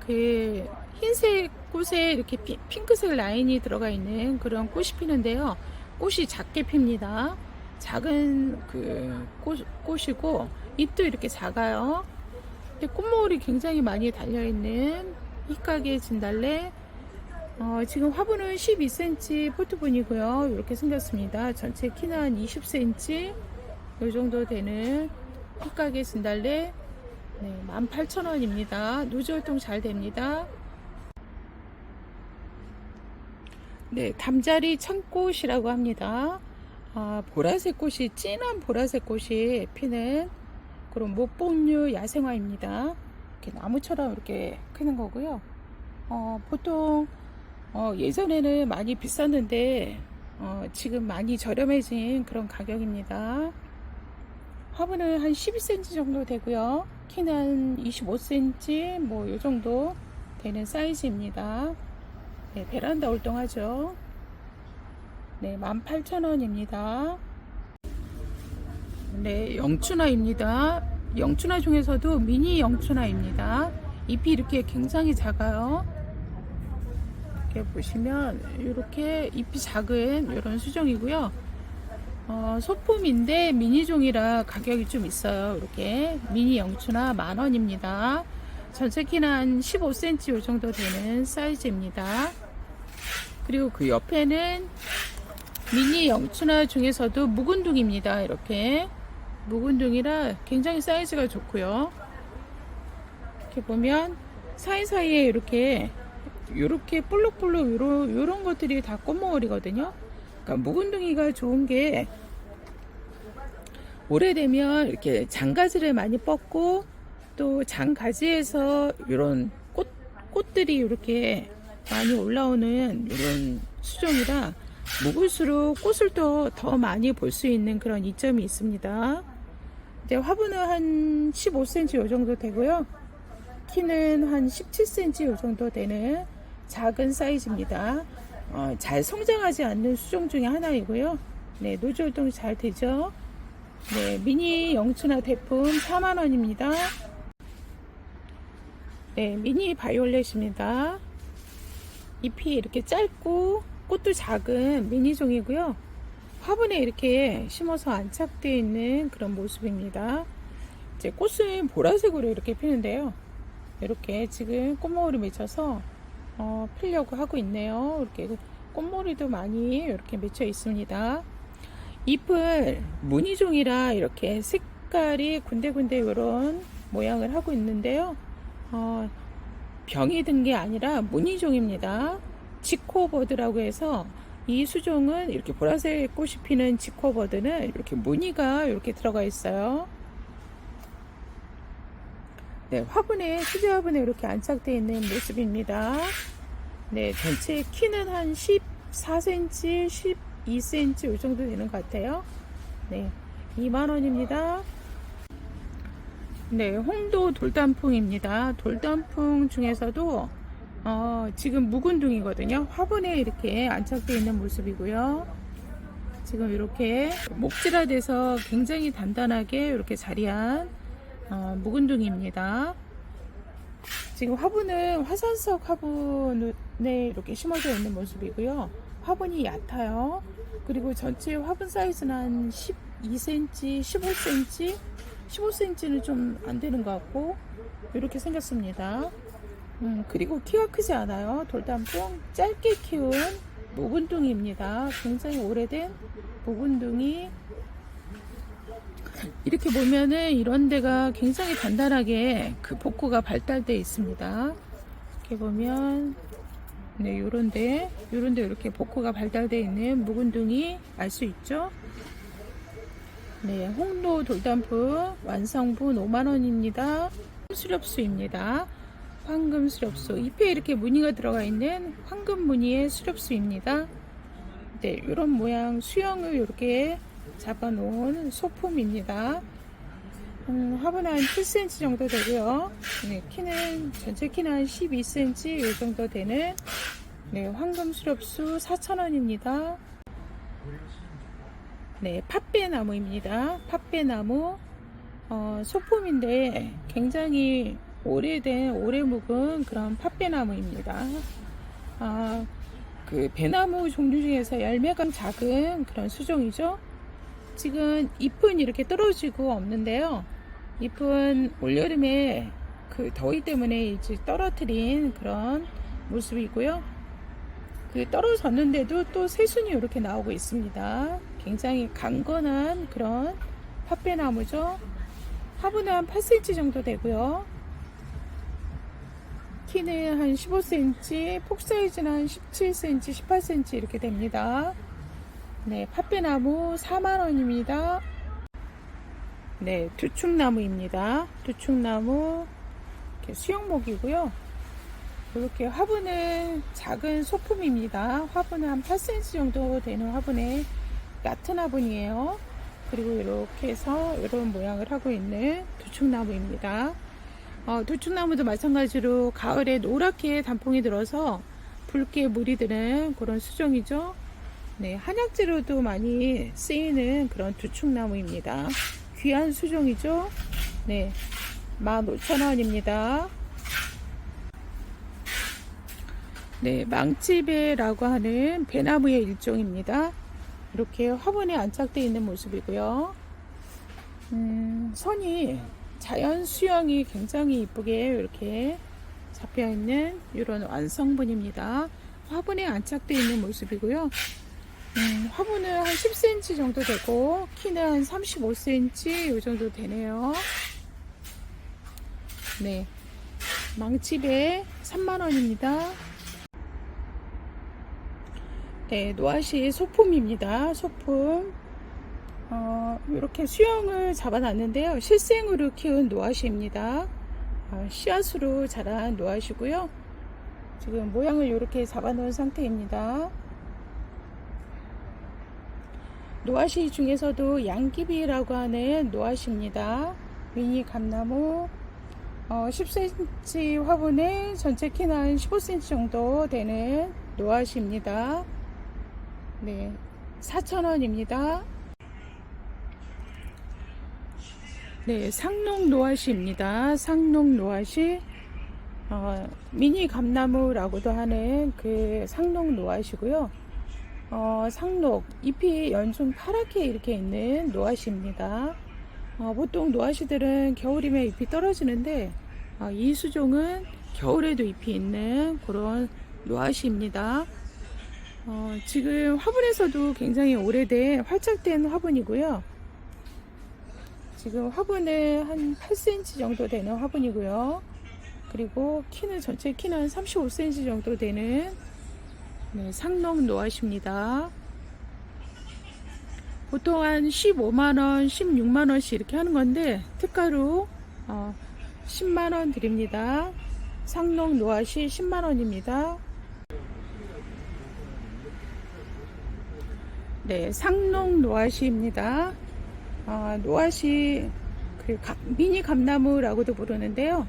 S1: 그 흰색 꽃에 이렇게 핑크색 라인이 들어가 있는 그런 꽃이 피는데요. 꽃이 작게 핍니다. 작은 그 꽃이고 잎도 이렇게 작아요. 근데 꽃모울이 굉장히 많이 달려있는 희까기 진달래. 지금 화분은 12cm 포트분이고요. 이렇게 생겼습니다. 전체 키는 한 20cm 이 정도 되는 희까기 진달래. 네, 18,000원입니다. 누주 활동 잘 됩니다. 네, 담자리 참꽃이라고 합니다. 보라색 꽃이, 진한 보라색 꽃이 피는 그런 목복류 야생화입니다. 이렇게 나무처럼 이렇게 크는 거고요. 보통 예전에는 많이 비쌌는데 지금 많이 저렴해진 그런 가격입니다. 화분은 한 12cm 정도 되고요. 키는 한 25cm 뭐 요 정도 되는 사이즈입니다. 네, 베란다 월동하죠. 네, 18,000원입니다. 네, 영춘화입니다. 영춘화 중에서도 미니 영춘화입니다. 잎이 이렇게 굉장히 작아요. 이렇게 보시면 이렇게 잎이 작은 이런 수종이고요. 소품인데 미니종이라 가격이 좀 있어요. 이렇게 미니 영춘화 10,000원입니다. 전체 키는 한 15cm 이 정도 되는 사이즈입니다. 그리고 그 옆에는 미니 영춘화 중에서도 묵은둥입니다. 이렇게 묵은둥이라 굉장히 사이즈가 좋고요. 이렇게 보면 사이사이에 이렇게 볼록볼록 요런 것들이 다 꽃몽울이거든요. 그러니까 묵은둥이가 좋은 게 오래되면 이렇게 장가지를 많이 뻗고 또 장가지에서 이런 꽃들이 이렇게 많이 올라오는 이런 수종이라 묵을수록 꽃을 더 많이 볼 수 있는 그런 이점이 있습니다. 이제 화분은 한 15cm 요 정도 되고요. 키는 한 17cm 요 정도 되는 작은 사이즈입니다. 잘 성장하지 않는 수종 중에 하나이고요. 네, 노지 활동이 잘 되죠. 네, 미니 영춘화 대품 40,000원입니다. 네, 미니 바이올렛입니다. 잎이 이렇게 짧고 꽃도 작은 미니종이고요. 화분에 이렇게 심어서 안착되어 있는 그런 모습입니다. 이제 꽃은 보라색으로 이렇게 피는데요. 이렇게 지금 꽃모울이 맺혀서 피려고 하고 있네요. 이렇게 꽃모리도 많이 이렇게 맺혀 있습니다. 잎을 무늬종이라 이렇게 색깔이 군데군데 이런 모양을 하고 있는데요. 병이 든 게 아니라 무늬종입니다. 지코버드라고 해서 이 수종은 이렇게 보라색 꽃이 피는 지코버드는 이렇게 무늬가 이렇게 들어가 있어요. 네, 수제 화분에 이렇게 안착되어 있는 모습입니다. 네, 전체 키는 한 14cm, 12cm 이 정도 되는 것 같아요. 네, 20,000원입니다. 네, 홍도 돌단풍입니다. 돌단풍 중에서도 지금 묵은둥이거든요. 화분에 이렇게 안착되어 있는 모습이고요. 지금 이렇게 목질화돼서 굉장히 단단하게 이렇게 자리한 묵은둥이입니다. 지금 화분은 화산석 화분에 이렇게 심어져 있는 모습이고요. 화분이 얕아요. 그리고 전체 화분 사이즈는 한 12cm, 15cm, 15cm는 좀 안 되는 것 같고 이렇게 생겼습니다. 그리고 키가 크지 않아요. 돌단풍 짧게 키운 묵은둥이입니다. 굉장히 오래된 묵은둥이. 이렇게 보면은 이런 데가 굉장히 단단하게 그 복구가 발달되어 있습니다. 이렇게 보면 네, 요런데 이렇게 복구가 발달되어 있는 묵은둥이 알 수 있죠. 네, 홍도 돌단풍 완성분 50,000원입니다. 수렵수입니다. 황금 수렵수. 잎에 이렇게 무늬가 들어가 있는 황금 무늬의 수렵수입니다. 네, 이런 모양 수영을 이렇게 잡아놓은 소품입니다. 화분은 한 7cm 정도 되고요. 네, 전체 키는 한 12cm 이 정도 되는 네, 황금 수렵수 4,000원입니다. 네, 팥배나무입니다. 팥배나무 소품인데 굉장히 오래 묵은 그런 팥배나무입니다. 그 배나무 종류 중에서 열매가 작은 그런 수종이죠. 지금 잎은 이렇게 떨어지고 없는데요. 잎은 올여름에 그 더위 때문에 이제 떨어뜨린 그런 모습이고요. 그 떨어졌는데도 또 새순이 이렇게 나오고 있습니다. 굉장히 강건한 그런 팥배나무죠. 화분은 한 8cm 정도 되고요. 키는 한 15cm, 폭 사이즈는 한 17cm, 18cm 이렇게 됩니다. 네, 팥배나무 4만원입니다. 네, 두축나무입니다. 두축나무 이렇게 수영목이고요. 이렇게 화분은 작은 소품입니다. 화분은 한 8cm 정도 되는 화분에 얕은 화분이에요. 그리고 이렇게 해서 이런 모양을 하고 있는 두축나무입니다. 두축나무도 마찬가지로 가을에 노랗게 단풍이 들어서 붉게 물이 드는 그런 수종이죠. 네, 한약재로도 많이 쓰이는 그런 두축나무입니다. 귀한 수종이죠. 네, 15,000원입니다. 네, 망치배라고 하는 배나무의 일종입니다. 이렇게 화분에 안착되어 있는 모습이고요. 선이 자연 수영이 굉장히 이쁘게 이렇게 잡혀 있는 이런 완성본입니다. 화분에 안착되어 있는 모습이고요. 화분은 한 10cm 정도 되고 키는 한 35cm 이 정도 되네요. 네, 망치배 3만원입니다. 네, 노아시 소품입니다. 소품. 이렇게 수영을 잡아놨는데요. 실생으로 키운 노아시입니다. 씨앗으로 자란 노아시고요. 지금 모양을 이렇게 잡아놓은 상태입니다. 노아시 중에서도 양귀비라고 하는 노아시입니다. 미니 감나무 10cm 화분에 전체 키는 한 15cm 정도 되는 노아시입니다. 네, 4,000원입니다. 네, 상록 노아시입니다. 상록 노아시. 미니 감나무라고도 하는 그 상록 노아시고요. 상록 잎이 연중 파랗게 이렇게 있는 노아시입니다. 보통 노아시들은 겨울이면 잎이 떨어지는데 이 수종은 겨울에도 잎이 있는 그런 노아시입니다. 지금 화분에서도 굉장히 오래된 활착된 화분이고요. 지금 화분은 한 8cm 정도 되는 화분이고요. 그리고 키는 전체 키는 35cm 정도 되는 네, 상록 노아시입니다. 보통 한 15만원, 16만원씩 이렇게 하는 건데 특가로 10만원 드립니다. 상록 노아시 10만원입니다. 네, 상록 노아시입니다. 노아시 미니 감나무라고도 부르는데요.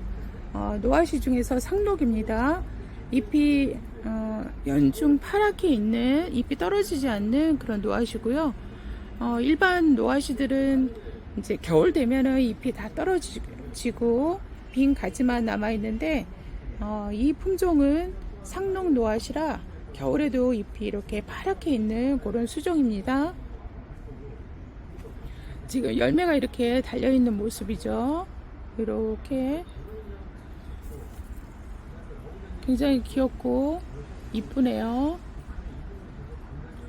S1: 노아시 중에서 상록입니다. 잎이 연중 파랗게 있는 잎이 떨어지지 않는 그런 노아시고요. 일반 노아시들은 이제 겨울 되면은 잎이 다 떨어지고 빈 가지만 남아 있는데 이 품종은 상록 노아시라 겨울에도 잎이 이렇게 파랗게 있는 그런 수종입니다. 지금 열매가 이렇게 달려있는 모습이죠. 이렇게 굉장히 귀엽고 이쁘네요.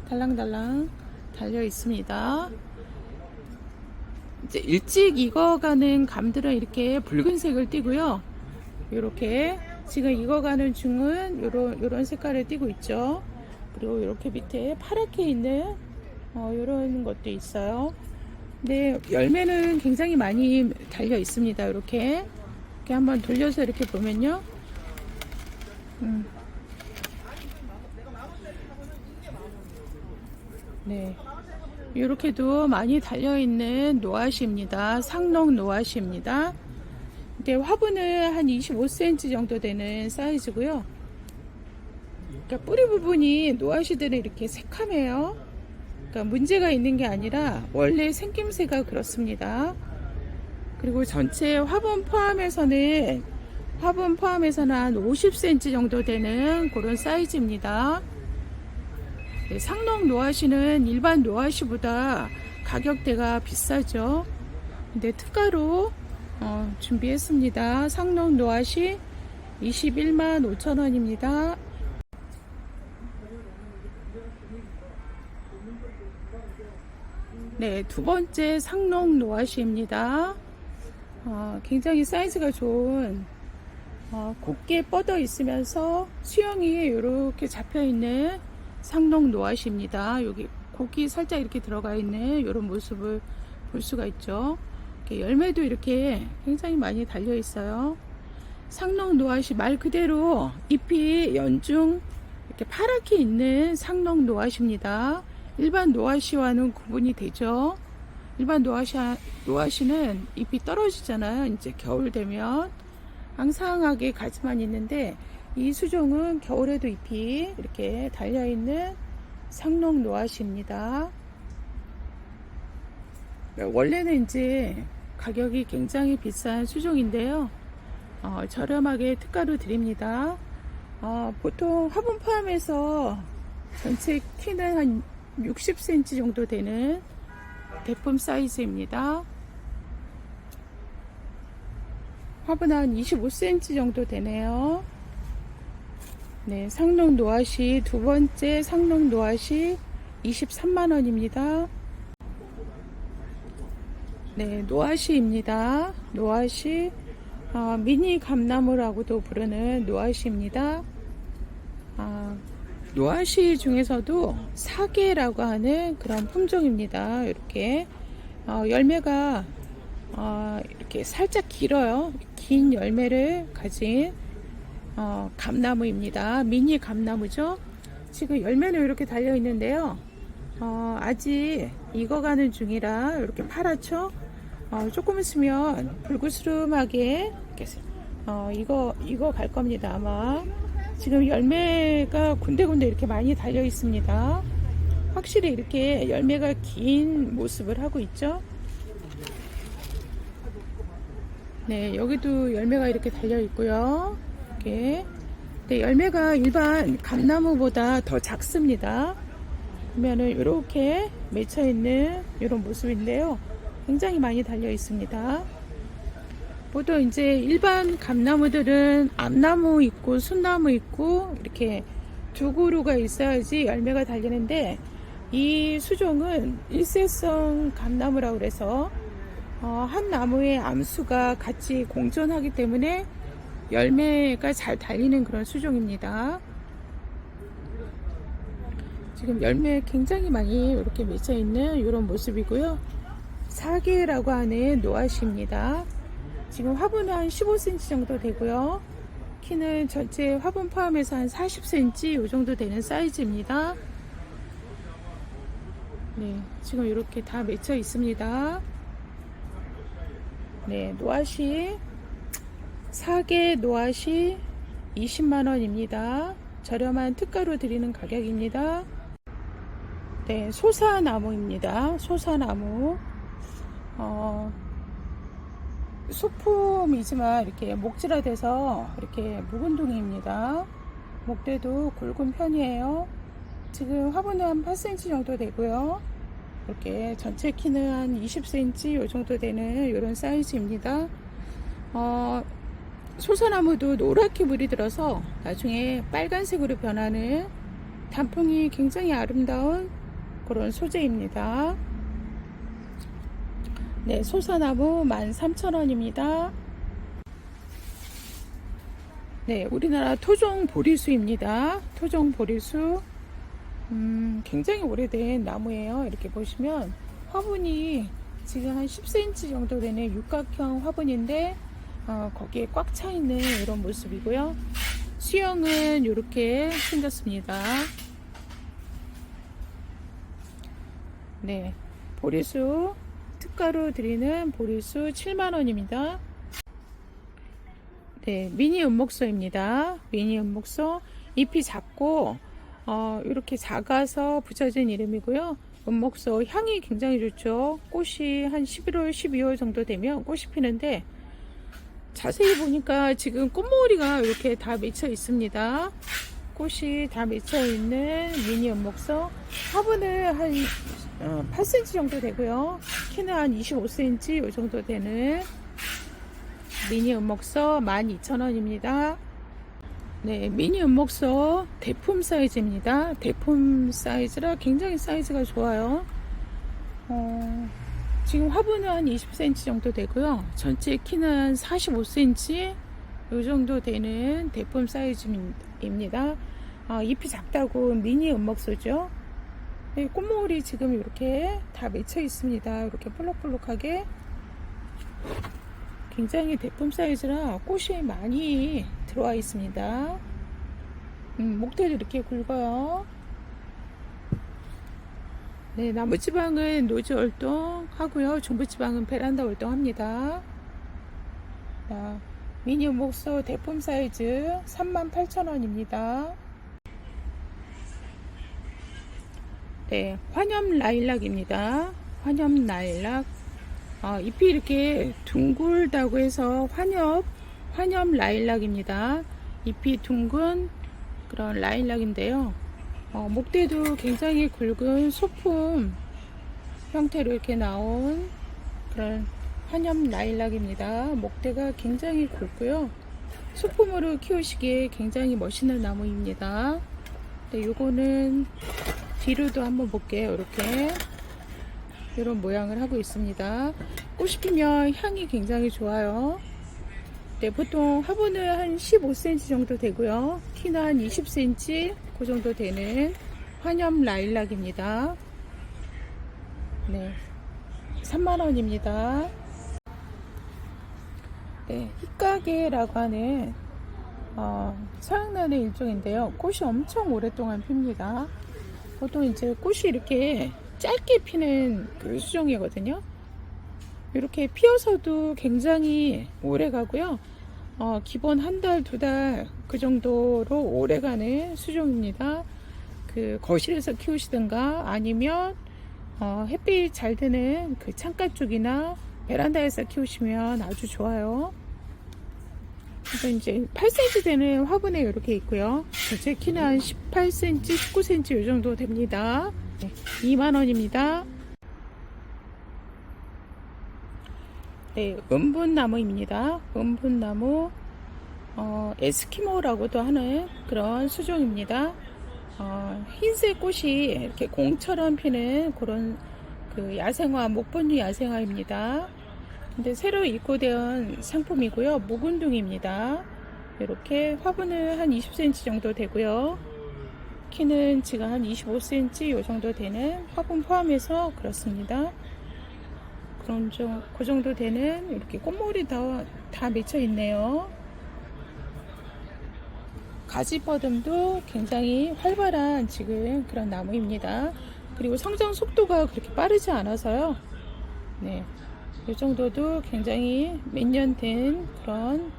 S1: 달랑달랑 달려 있습니다. 이제 일찍 익어가는 감들은 이렇게 붉은색을 띠고요. 이렇게 지금 익어가는 중은 요런 색깔을 띠고 있죠. 그리고 이렇게 밑에 파랗게 있는 이런 것도 있어요. 네, 열매는 굉장히 많이 달려 있습니다. 이렇게 한번 돌려서 이렇게 보면요. 네, 이렇게도 많이 달려있는 노아시입니다. 상록 노아시입니다. 근데 화분은 한 25cm 정도 되는 사이즈고요. 그러니까 뿌리 부분이 노아시들은 이렇게 새카매요. 그러니까 문제가 있는 게 아니라 원래 생김새가 그렇습니다. 그리고 전체 화분 포함해서는 한 50cm 정도 되는 그런 사이즈입니다. 네, 상록 노아시는 일반 노아시보다 가격대가 비싸죠. 근데 특가로 준비했습니다. 상록 노아시 21만 5천원입니다. 네, 두 번째 상록 노아시입니다. 굉장히 사이즈가 좋은 곱게 뻗어 있으면서 수영이 이렇게 잡혀 있는 상록 노앗입니다. 여기 고기 살짝 이렇게 들어가 있는 이런 모습을 볼 수가 있죠. 이렇게 열매도 이렇게 굉장히 많이 달려 있어요. 상록 노앗이 말 그대로 잎이 연중 이렇게 파랗게 있는 상록 노앗입니다. 일반 노앗이와는 구분이 되죠. 일반 노앗이는 잎이 떨어지잖아요. 이제 겨울 되면 앙상하게 가지만 있는데, 이 수종은 겨울에도 잎이 이렇게 달려있는 상록 노앗입니다. 원래는 이제 가격이 굉장히 비싼 수종인데요. 저렴하게 특가로 드립니다. 보통 화분 포함해서 전체 키는 한 60cm 정도 되는 대품 사이즈입니다. 화분 한 25cm 정도 되네요. 네, 상록 노앗이 두 번째 상록 노앗이 23만원입니다. 네, 노앗이입니다. 노앗이 미니 감나무라고도 부르는 노앗이입니다. 노앗이 중에서도 사계라고 하는 그런 품종입니다. 이렇게 열매가 이렇게 살짝 길어요. 긴 열매를 가진 감나무입니다. 미니 감나무죠. 지금 열매는 이렇게 달려 있는데요. 아직 익어가는 중이라 이렇게 파랗죠. 조금 있으면 불그스름하게 익어 갈 겁니다. 아마 지금 열매가 군데군데 이렇게 많이 달려 있습니다. 확실히 이렇게 열매가 긴 모습을 하고 있죠. 네, 여기도 열매가 이렇게 달려 있고요. 이렇게. 네, 열매가 일반 감나무보다 더 작습니다. 보면은 이렇게 맺혀 있는 이런 모습인데요. 굉장히 많이 달려 있습니다. 보통 이제 일반 감나무들은 암나무 있고 순나무 있고 이렇게 두 그루가 있어야지 열매가 달리는데, 이 수종은 일세성 감나무라고 그래서 한 나무의 암수가 같이 공존하기 때문에 열매가 잘 달리는 그런 수종입니다. 지금 열매 굉장히 많이 이렇게 맺혀 있는 이런 모습이고요. 사계라고 하는 노앗입니다. 지금 화분은 한 15cm 정도 되고요. 키는 전체 화분 포함해서 한 40cm 이 정도 되는 사이즈입니다. 네, 지금 이렇게 다 맺혀 있습니다. 네, 노앗이 사계 노앗이 20만원입니다. 저렴한 특가로 드리는 가격입니다. 네, 소사나무입니다. 소사나무. 소품이지만 이렇게 목질화돼서 이렇게 묵은 동입니다. 목대도 굵은 편이에요. 지금 화분은 한 8cm 정도 되고요. 이렇게 전체 키는 한 20cm 이 정도 되는 이런 사이즈입니다. 소사나무도 노랗게 물이 들어서 나중에 빨간색으로 변하는 단풍이 굉장히 아름다운 그런 소재입니다. 네, 소사나무 13,000원입니다. 네, 우리나라 토종 보리수입니다. 토종 보리수. 굉장히 오래된 나무예요. 이렇게 보시면 화분이 지금 한 10cm 정도 되는 육각형 화분인데 거기에 꽉 차 있는 이런 모습이고요. 수영은 이렇게 생겼습니다. 네, 보리수 특가로 드리는 보리수 7만원입니다. 네, 미니 은목소입니다. 미니 은목소. 잎이 작고 이렇게 작아서 붙여진 이름이고요. 은목소 향이 굉장히 좋죠. 꽃이 한 11월, 12월 정도 되면 꽃이 피는데, 자세히 보니까 지금 꽃모리가 이렇게 다 맺혀 있습니다. 꽃이 다 맺혀 있는 미니 은목소. 화분은 한 8cm 정도 되고요. 키는 한 25cm 이 정도 되는 미니 은목소 12,000원입니다. 네, 미니 은목소 대품 사이즈입니다. 대품 사이즈라 굉장히 사이즈가 좋아요. 지금 화분은 한 20cm 정도 되고요. 전체 키는 45cm 이 정도 되는 대품 사이즈입니다. 잎이 작다고 미니 은목소죠. 네, 꽃모울이 지금 이렇게 다 맺혀 있습니다. 이렇게 볼록볼록하게 굉장히 대품 사이즈라 꽃이 많이 들어와 있습니다. 목대도 이렇게 굵어요. 네, 나무지방은 노즈 활동하고요. 중부지방은 베란다 활동합니다. 미니 목소 대품 사이즈 38,000원입니다. 네, 환엽 라일락입니다. 환엽 라일락. 잎이 이렇게 둥글다고 해서 환엽 라일락입니다. 잎이 둥근 그런 라일락인데요. 목대도 굉장히 굵은 소품 형태로 이렇게 나온 그런 환엽 라일락입니다. 목대가 굉장히 굵고요. 소품으로 키우시기에 굉장히 멋있는 나무입니다. 네, 요거는 뒤로도 한번 볼게요. 이렇게 이런 모양을 하고 있습니다. 꽃이 피면 향이 굉장히 좋아요. 네, 보통 화분은 한 15cm 정도 되고요. 키는 한 20cm 그 정도 되는 환엽 라일락입니다. 네, 3만원입니다. 네, 희가게라고 하는 서양란의 일종인데요. 꽃이 엄청 오랫동안 핍니다. 보통 이제 꽃이 이렇게 짧게 피는 그 수종이거든요. 이렇게 피어서도 굉장히 오래 가고요. 기본 한 달, 두 달 그 정도로 오래 가는 수종입니다. 그 거실에서 키우시든가 아니면 햇빛 잘 드는 그 창가 쪽이나 베란다에서 키우시면 아주 좋아요. 그래서 이제 8cm 되는 화분에 이렇게 있고요. 제 키는 한 18cm, 19cm 이 정도 됩니다. 네, 2만원입니다. 네, 은분나무입니다. 은분나무, 에스키모라고도 하는 그런 수종입니다. 흰색 꽃이 이렇게 공처럼 피는 그런 그 야생화, 목본류 야생화입니다. 근데 새로 입고된 상품이고요. 묵은둥입니다. 이렇게 화분은 한 20cm 정도 되고요. 키는 지금 한 25cm 이 정도 되는 화분 포함해서 그렇습니다. 그 정도 되는 이렇게 꽃모울이 다 맺혀 있네요. 가지버듬도 굉장히 활발한 지금 그런 나무입니다. 그리고 성장 속도가 그렇게 빠르지 않아서요. 네, 이 정도도 굉장히 몇 년 된 그런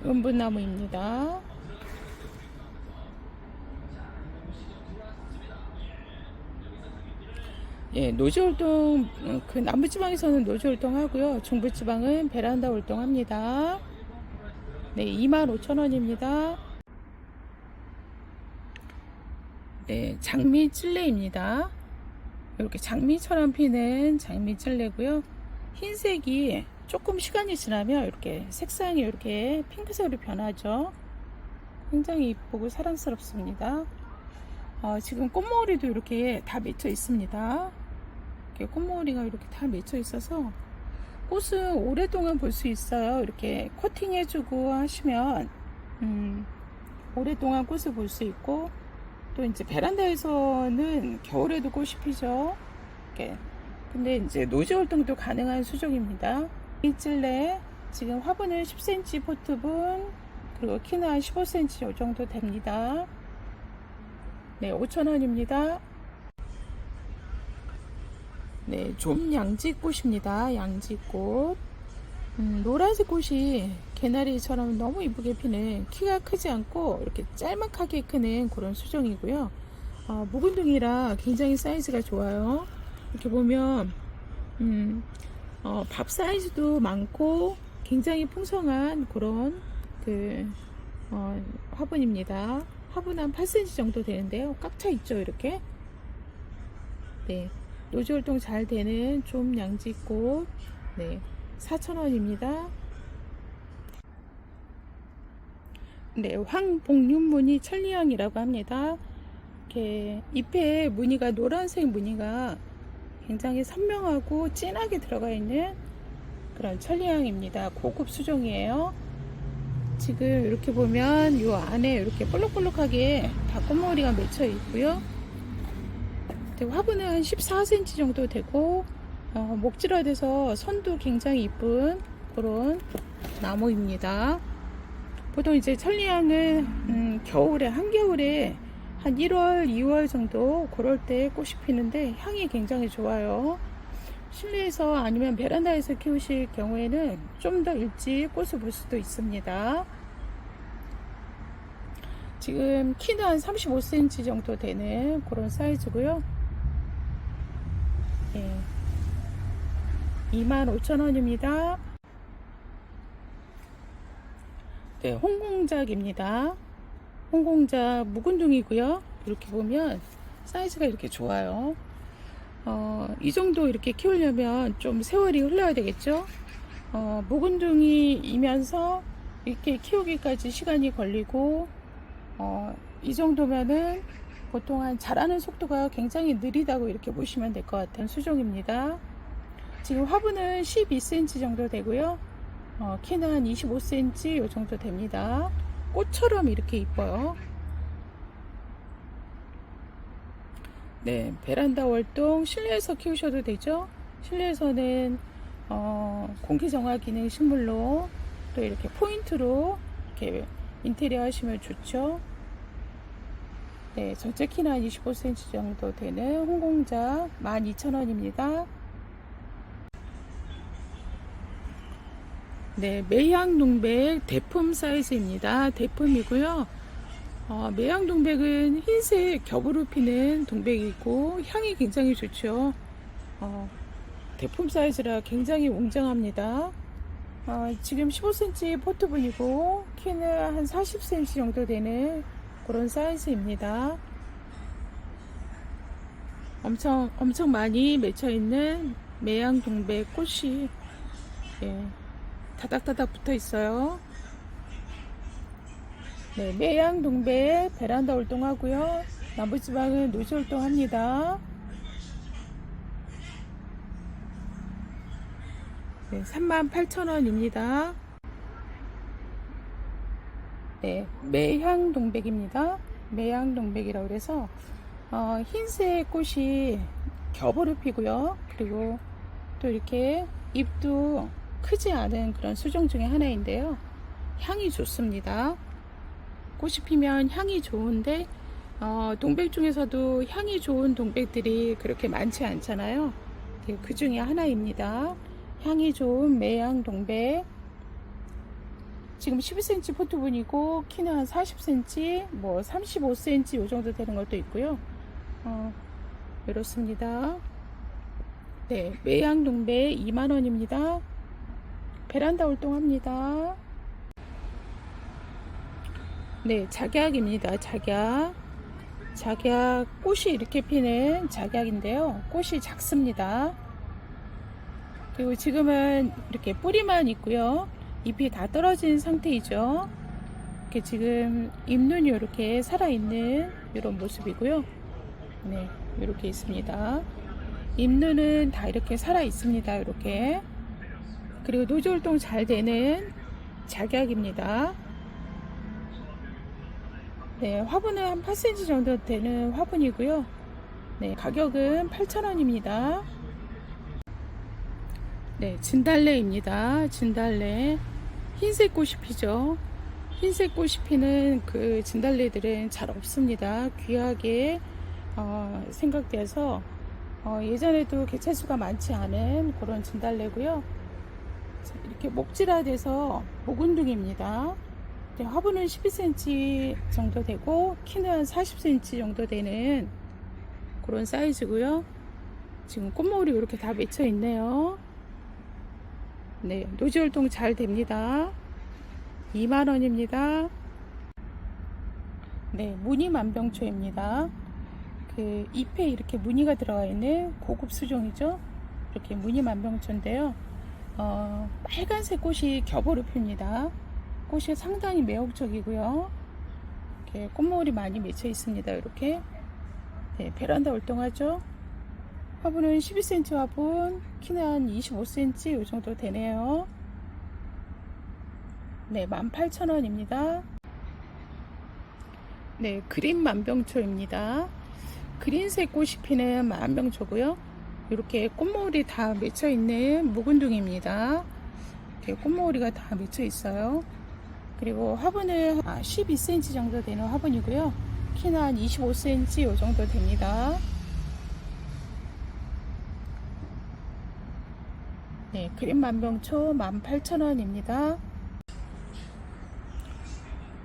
S1: 은분나무입니다. 예, 노지활동, 그 남부지방에서는 노지활동 하고요. 중부지방은 베란다 활동합니다. 네, 25,000원입니다. 네, 장미찔레입니다. 이렇게 장미처럼 피는 장미찔레고요. 흰색이 조금 시간이 지나면 이렇게 색상이 이렇게 핑크색으로 변하죠. 굉장히 이쁘고 사랑스럽습니다. 지금 꽃모리도 이렇게 다 맺혀 있습니다. 이렇게 꽃모리가 이렇게 다 맺혀 있어서 꽃은 오랫동안 볼 수 있어요. 이렇게 코팅 해주고 하시면 오랫동안 꽃을 볼 수 있고, 또 이제 베란다에서는 겨울에도 꽃이 피죠. 이렇게. 근데 이제 노지 활동도 가능한 수종입니다. 이 찔레 지금 화분은 10cm 포트분, 그리고 키는 한 15cm 이 정도 됩니다. 네, 5,000원입니다. 네, 좀 양지꽃입니다. 양지꽃. 노란색 꽃이 개나리처럼 너무 이쁘게 피는, 키가 크지 않고 이렇게 짤막하게 크는 그런 수종이고요. 묵은둥이라 굉장히 사이즈가 좋아요. 이렇게 보면 밥 사이즈도 많고 굉장히 풍성한 그런 화분입니다. 화분 한 8cm 정도 되는데요. 꽉 차 있죠, 이렇게. 네, 노지 활동 잘 되는 좀 양지꽃. 네, 4,000원입니다. 네, 황복륜무늬 천리향이라고 합니다. 이렇게 잎에 무늬가, 노란색 무늬가 굉장히 선명하고 진하게 들어가 있는 그런 천리향입니다. 고급 수종이에요. 지금 이렇게 보면 이 안에 이렇게 볼록볼록하게 다 꽃머리가 맺혀 있고요. 화분은 한 14cm 정도 되고 목질화돼서 선도 굉장히 이쁜 그런 나무입니다. 보통 이제 천리향은 겨울에 한겨울에 한 1월, 2월 정도 그럴 때 꽃이 피는데 향이 굉장히 좋아요. 실내에서 아니면 베란다에서 키우실 경우에는 좀 더 일찍 꽃을 볼 수도 있습니다. 지금 키는 한 35cm 정도 되는 그런 사이즈고요. 예, 25,000원입니다. 네, 홍공작입니다. 홍공작 묵은둥이고요. 이렇게 보면 사이즈가 이렇게 좋아요. 이 정도 이렇게 키우려면 좀 세월이 흘러야 되겠죠. 묵은둥이이면서 이렇게 키우기까지 시간이 걸리고 이 정도면은 보통 자라는 속도가 굉장히 느리다고 이렇게 보시면 될 것 같은 수종입니다. 지금 화분은 12cm 정도 되고요. 키는 한 25cm 요 정도 됩니다. 꽃처럼 이렇게 이뻐요. 네, 베란다 월동 실내에서 키우셔도 되죠. 실내에서는 공기 정화 기능 식물로 또 이렇게 포인트로 이렇게 인테리어 하시면 좋죠. 네, 전체 키는 한 25cm 정도 되는 홍공작 12,000원입니다. 네, 매향동백 대품 사이즈입니다. 대품이고요. 매향동백은 흰색 겹으로 피는 동백이고 향이 굉장히 좋죠. 대품 사이즈라 굉장히 웅장합니다. 지금 15cm 포트분이고 키는 한 40cm 정도 되는 그런 사이즈입니다. 엄청 많이 맺혀 있는 매향동백 꽃이 다닥다닥 붙어 있어요. 네, 매향동백 베란다 활동하고요. 남부지방은 노지 활동합니다. 네, 38,000원입니다. 네, 매향동백입니다. 매향동백이라고 그래서 흰색 꽃이 겹으로 피고요. 그리고 또 이렇게 잎도 크지 않은 그런 수종 중에 하나인데요. 향이 좋습니다. 꽃이 피면 향이 좋은데 동백 중에서도 향이 좋은 동백들이 그렇게 많지 않잖아요. 그 중에 하나입니다. 향이 좋은 매향동백. 지금 12cm 포트분이고 키는 한 40cm, 뭐 35cm 요 정도 되는 것도 있고요. 이렇습니다. 네, 매향동백 2만원입니다. 베란다 활동합니다. 네, 작약입니다. 작약 꽃이 이렇게 피는 작약인데요. 꽃이 작습니다. 그리고 지금은 이렇게 뿌리만 있고요. 잎이 다 떨어진 상태이죠. 이렇게 지금 잎눈이 이렇게 살아있는 이런 모습이고요. 네, 이렇게 있습니다. 잎눈은 다 이렇게 살아 있습니다. 이렇게. 그리고 노지 활동 잘 되는 작약입니다. 네, 화분은 한 8cm 정도 되는 화분이고요. 네, 가격은 8,000원입니다. 네, 진달래입니다. 진달래. 흰색 꽃이 피죠. 흰색 꽃이 피는 그 진달래들은 잘 없습니다. 귀하게 생각돼서 예전에도 개체수가 많지 않은 그런 진달래고요. 이렇게 목질화돼서 묵은둥입니다. 네, 화분은 12cm 정도 되고 키는 한 40cm 정도 되는 그런 사이즈고요. 지금 꽃머리 이렇게 다 맺혀 있네요. 네, 노지 활동 잘 됩니다. 2만원입니다. 네, 무늬만병초입니다. 그 잎에 이렇게 무늬가 들어가 있는 고급 수종이죠. 이렇게 무늬만병초인데요. 빨간색 꽃이 겹으로 핍니다. 꽃이 상당히 매혹적이고요. 이렇게 꽃모을이 많이 맺혀 있습니다. 이렇게. 네, 베란다 활동하죠. 화분은 12cm 화분, 키는 한 25cm 이 정도 되네요. 네, 18,000원입니다. 네, 그린 만병초입니다. 그린색 꽃이 피는 만병초고요. 이렇게 꽃모울이 다 맺혀 있는 묵은둥입니다. 이렇게 꽃모울이가 다 맺혀 있어요. 그리고 화분은 12cm 정도 되는 화분이고요. 키는 한 25cm 이 정도 됩니다. 네, 그린 만병초 18,000원입니다.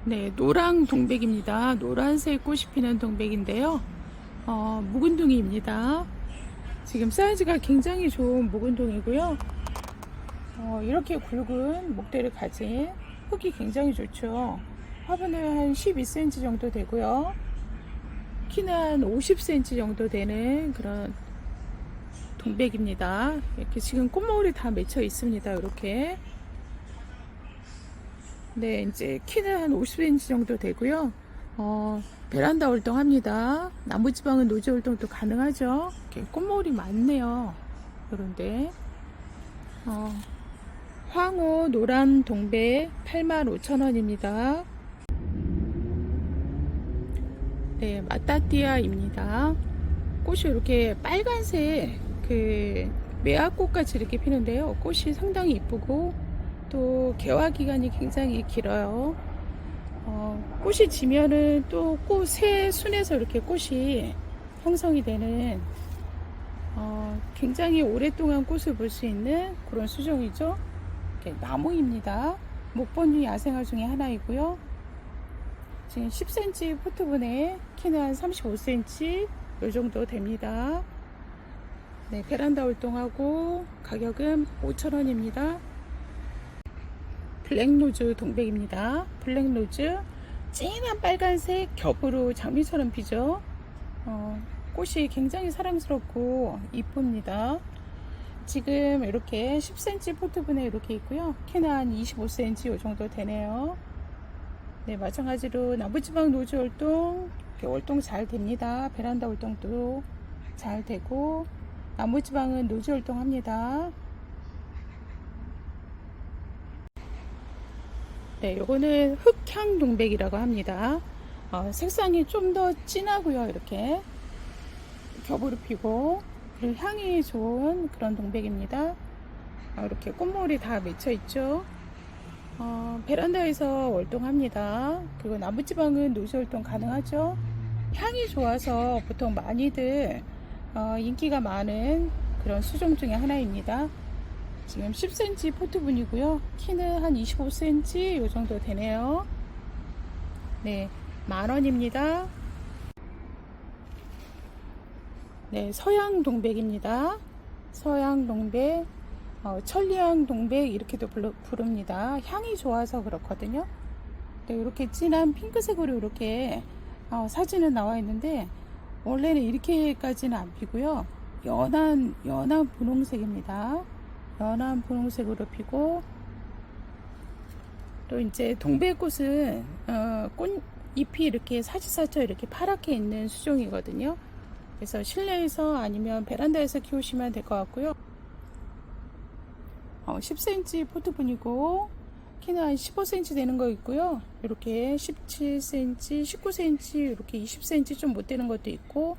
S1: 네, 노랑 동백입니다. 노란색 꽃이 피는 동백인데요. 묵은둥이입니다. 지금 사이즈가 굉장히 좋은 묵은둥이고요. 이렇게 굵은 목대를 가진 흙이 굉장히 좋죠. 화분은 한 12cm 정도 되고요. 키는 한 50cm 정도 되는 그런 동백입니다. 이렇게 지금 꽃모울이 다 맺혀 있습니다. 이렇게. 네, 이제 키는 한 50cm 정도 되고요. 베란다 활동합니다. 나무지방은 노지 활동도 가능하죠. 이렇게 꽃모울이 많네요. 그런데 황호 노란 동백 85,000원입니다. 네, 마따띠아입니다. 꽃이 이렇게 빨간색 매화꽃 같이 이렇게 피는데요. 꽃이 상당히 이쁘고 또 개화 기간이 굉장히 길어요. 꽃이 지면은 또 새 순에서 이렇게 꽃이 형성이 되는 굉장히 오랫동안 꽃을 볼 수 있는 그런 수종이죠. 나무입니다. 목본류 야생화 중에 하나이고요. 지금 10cm 포트분에 키는 한 35cm 이 정도 됩니다. 네, 베란다 활동하고 가격은 5,000원입니다. 블랙로즈 동백입니다. 블랙로즈 진한 빨간색 겹으로 장미처럼 피죠. 꽃이 굉장히 사랑스럽고 이쁩니다. 지금 이렇게 10cm 포트분에 이렇게 있고요. 키는 한 25cm 이 정도 되네요. 네, 마찬가지로 나무지방 노지 활동 활동 잘 됩니다. 베란다 활동도 잘 되고 나무지방은 노지 활동합니다. 네, 요거는 흑향 동백이라고 합니다. 색상이 좀 더 진하고요. 이렇게 겹으로 피고 그리고 향이 좋은 그런 동백입니다. 이렇게 꽃모울이 다 맺혀 있죠. 베란다에서 활동합니다. 그리고 나무지방은 노지 활동 가능하죠. 향이 좋아서 보통 많이들 인기가 많은 그런 수종 중에 하나입니다. 지금 10cm 포트분이고요. 키는 한 25cm 이 정도 되네요. 네, 10,000원입니다. 네, 서양 동백입니다. 서양 동백, 천리향 동백 이렇게도 부릅니다. 향이 좋아서 그렇거든요. 네, 이렇게 진한 핑크색으로 이렇게 사진은 나와 있는데 원래는 이렇게까지는 안 피고요. 연한 분홍색입니다. 연한 분홍색으로 피고 또 이제 동백꽃은 꽃잎이 이렇게 사지사처 이렇게 파랗게 있는 수종이거든요. 그래서 실내에서 아니면 베란다에서 키우시면 될 것 같고요. 10cm 포트분이고 키는 한 15cm 되는 거 있고요. 이렇게 17cm, 19cm, 이렇게 20cm 좀 못 되는 것도 있고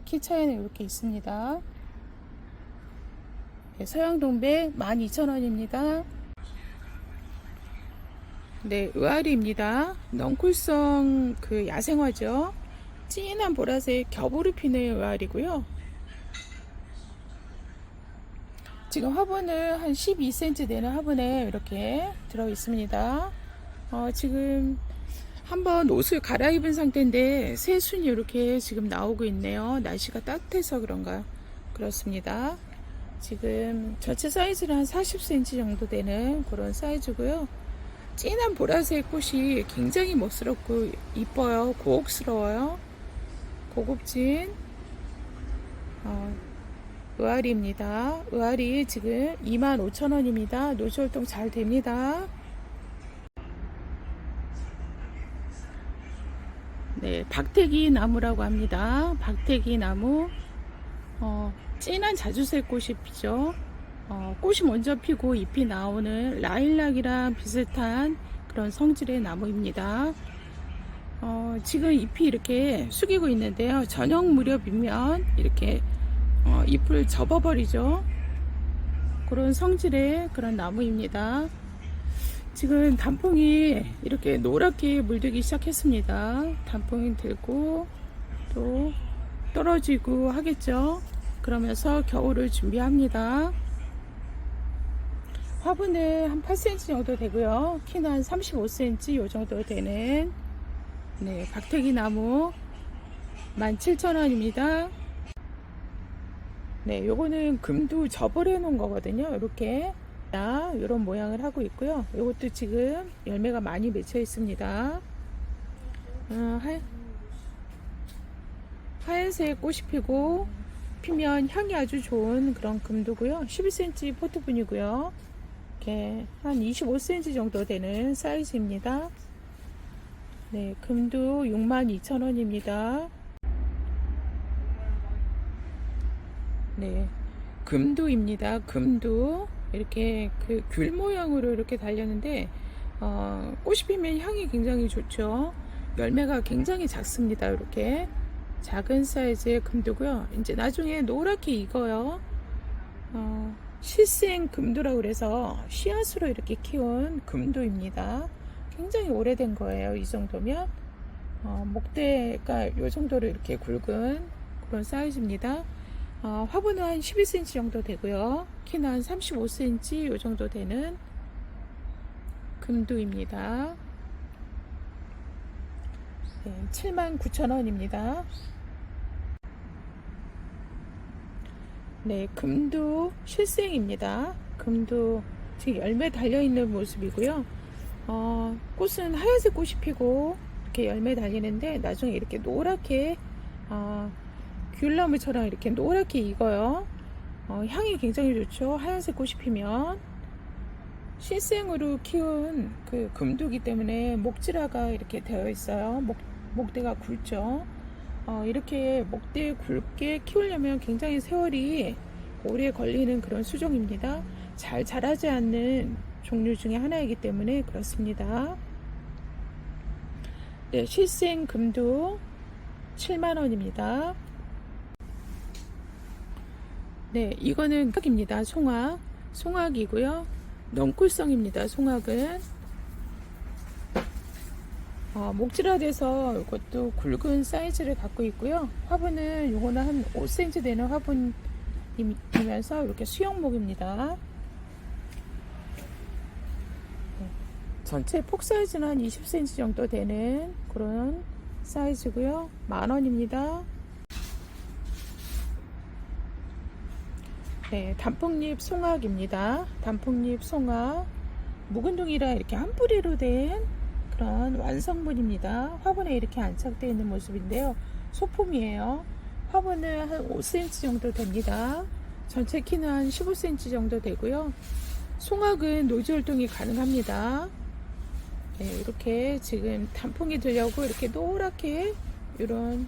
S1: 키 차이는 이렇게 있습니다. 네, 서양동백 12,000원입니다. 네, 의아리입니다. 넝쿨성 야생화죠. 진한 보라색 겹으로 피는 의아리고요. 지금 화분은 한 12cm 되는 화분에 이렇게 들어 있습니다. 지금 한번 옷을 갈아입은 상태인데 새순이 이렇게 지금 나오고 있네요. 날씨가 따뜻해서 그런가요? 그렇습니다. 지금 전체 사이즈는 한 40cm 정도 되는 그런 사이즈고요. 진한 보라색 꽃이 굉장히 멋스럽고 이뻐요. 고혹스러워요. 고급진 의아리입니다. 의아리 지금 25,000원입니다. 노지활동 잘 됩니다. 네, 박태기 나무라고 합니다. 박태기 나무 진한 자주색 꽃이 피죠. 꽃이 먼저 피고 잎이 나오는 라일락이랑 비슷한 그런 성질의 나무입니다. 지금 잎이 이렇게 숙이고 있는데요. 저녁 무렵이면 이렇게 잎을 접어버리죠. 그런 성질의 그런 나무입니다. 지금 단풍이 이렇게 노랗게 물들기 시작했습니다. 단풍이 들고 또 떨어지고 하겠죠. 그러면서 겨울을 준비합니다. 화분은 한 8cm 정도 되고요. 키는 한 35cm 이 정도 되는 박태기 나무 17,000원입니다. 네, 요거는 금도 접어내 놓은 거거든요. 이렇게 이런 모양을 하고 있고요. 요것도 지금 열매가 많이 맺혀 있습니다. 하얀색 꽃이 피고 피면 향이 아주 좋은 그런 금도고요. 12cm 포트분이고요. 이렇게 한 25cm 정도 되는 사이즈입니다. 네, 금도 62,000원입니다. 네, 금도입니다. 금도 이렇게 그 귤 모양으로 이렇게 달렸는데 꽃이 피면 향이 굉장히 좋죠. 열매가 굉장히 작습니다. 이렇게 작은 사이즈의 금도고요. 이제 나중에 노랗게 익어요. 실생 금도라고 그래서 씨앗으로 이렇게 키운 금도입니다. 굉장히 오래된 거예요. 이 정도면 목대가 이 정도로 이렇게 굵은 그런 사이즈입니다. 화분은 한 12cm 정도 되고요. 키는 한 35cm 이 정도 되는 금도입니다. 네, 79,000원입니다. 네, 금도 실생입니다. 금도 지금 열매 달려있는 모습이고요. 꽃은 하얀색 꽃이 피고 이렇게 열매 달리는데 나중에 이렇게 노랗게 귤나무처럼 이렇게 노랗게 익어요. 향이 굉장히 좋죠. 하얀색 꽃이 피면 실생으로 키운 그 금도기 때문에 목질화가 이렇게 되어 있어요. 목대가 굵죠. 이렇게 목대 굵게 키우려면 굉장히 세월이 오래 걸리는 그런 수종입니다. 잘 자라지 않는 종류 중에 하나이기 때문에 그렇습니다. 네, 실생 금도 7만원입니다. 네, 이거는 송악입니다. 송악이고요. 넝쿨성입니다. 송악은 목질화돼서 이것도 굵은 사이즈를 갖고 있고요. 화분은 요거는 한 5cm 되는 화분이면서 이렇게 수영목입니다. 네, 전체 폭 사이즈는 한 20cm 정도 되는 그런 사이즈고요. 10,000원입니다. 네, 단풍잎 송악입니다. 단풍잎 송악 묵은둥이라 이렇게 한 뿌리로 된 그런 완성본입니다. 화분에 이렇게 안착되어 있는 모습인데요. 소품이에요. 화분은 한 5cm 정도 됩니다. 전체 키는 한 15cm 정도 되고요. 송악은 노지 활동이 가능합니다. 네, 이렇게 지금 단풍이 되려고 이렇게 노랗게 이런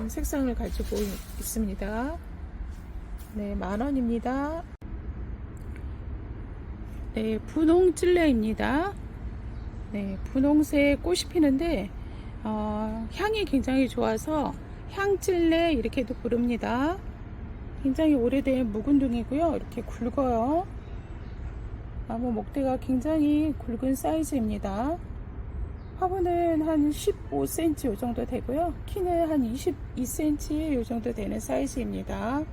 S1: 색상을 가지고 있습니다. 네, 10,000원입니다. 네, 분홍찔레입니다. 네, 분홍색 꽃이 피는데 향이 굉장히 좋아서 향찔레 이렇게도 부릅니다. 굉장히 오래된 묵은둥이고요. 이렇게 굵어요. 나무 목대가 굉장히 굵은 사이즈입니다. 화분은 한 15cm 이 정도 되고요. 키는 한 22cm 이 정도 되는 사이즈입니다.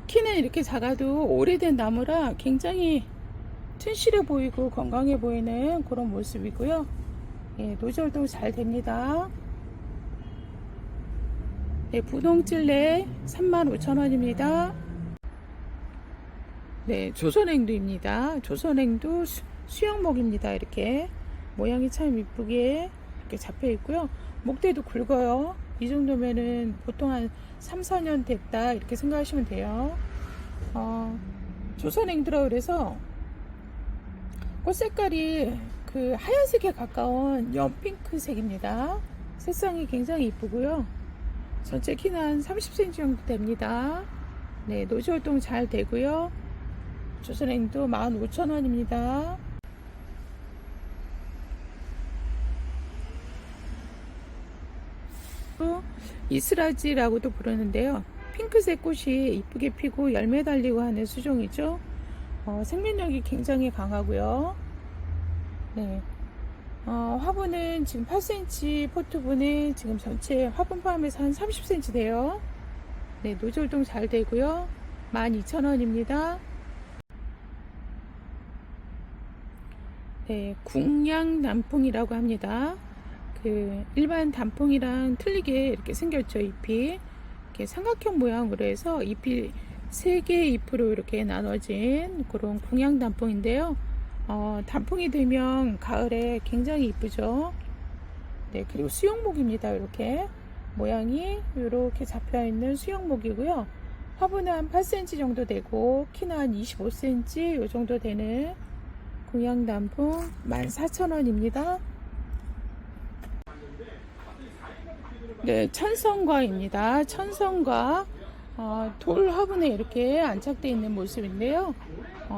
S1: 키는 이렇게 작아도 오래된 나무라 굉장히 튼실해 보이고 건강해 보이는 그런 모습이고요. 예, 노절도 잘 됩니다. 네, 분홍찔레 35,000원입니다. 네, 조선행두입니다. 조선행두 수영목입니다. 이렇게 모양이 참 이쁘게 이렇게 잡혀 있고요. 목대도 굵어요. 이 정도면은 보통 한 3-4년 됐다 이렇게 생각하시면 돼요. 조선행두라 그래서 꽃 색깔이 그 하얀색에 가까운 연핑크색입니다. 색상이 굉장히 이쁘고요. 전체 키는 한 30cm 정도 됩니다. 네, 노지 활동 잘 되고요. 조선행도 15,000원입니다. 이스라지라고도 부르는데요. 핑크색 꽃이 이쁘게 피고 열매 달리고 하는 수종이죠. 생명력이 굉장히 강하고요. 네. 화분은 지금 8cm, 포트분은 지금 전체 화분 포함해서 한 30cm 돼요. 네, 노지 활동 잘 되고요. 12,000원입니다. 네, 궁양 단풍이라고 합니다. 그 일반 단풍이랑 틀리게 이렇게 생겼죠. 잎이 이렇게 삼각형 모양으로 해서 잎이 3개의 잎으로 이렇게 나눠진 그런 궁양 단풍인데요. 단풍이 되면 가을에 굉장히 이쁘죠. 네, 그리고 수영목입니다. 이렇게 모양이 이렇게 잡혀 있는 수영목이고요. 화분은 한 8cm 정도 되고 키는 한 25cm 이 정도 되는 궁양 단풍 14,000원입니다. 네, 천성과입니다. 천성과 돌 화분에 이렇게 안착되어 있는 모습인데요.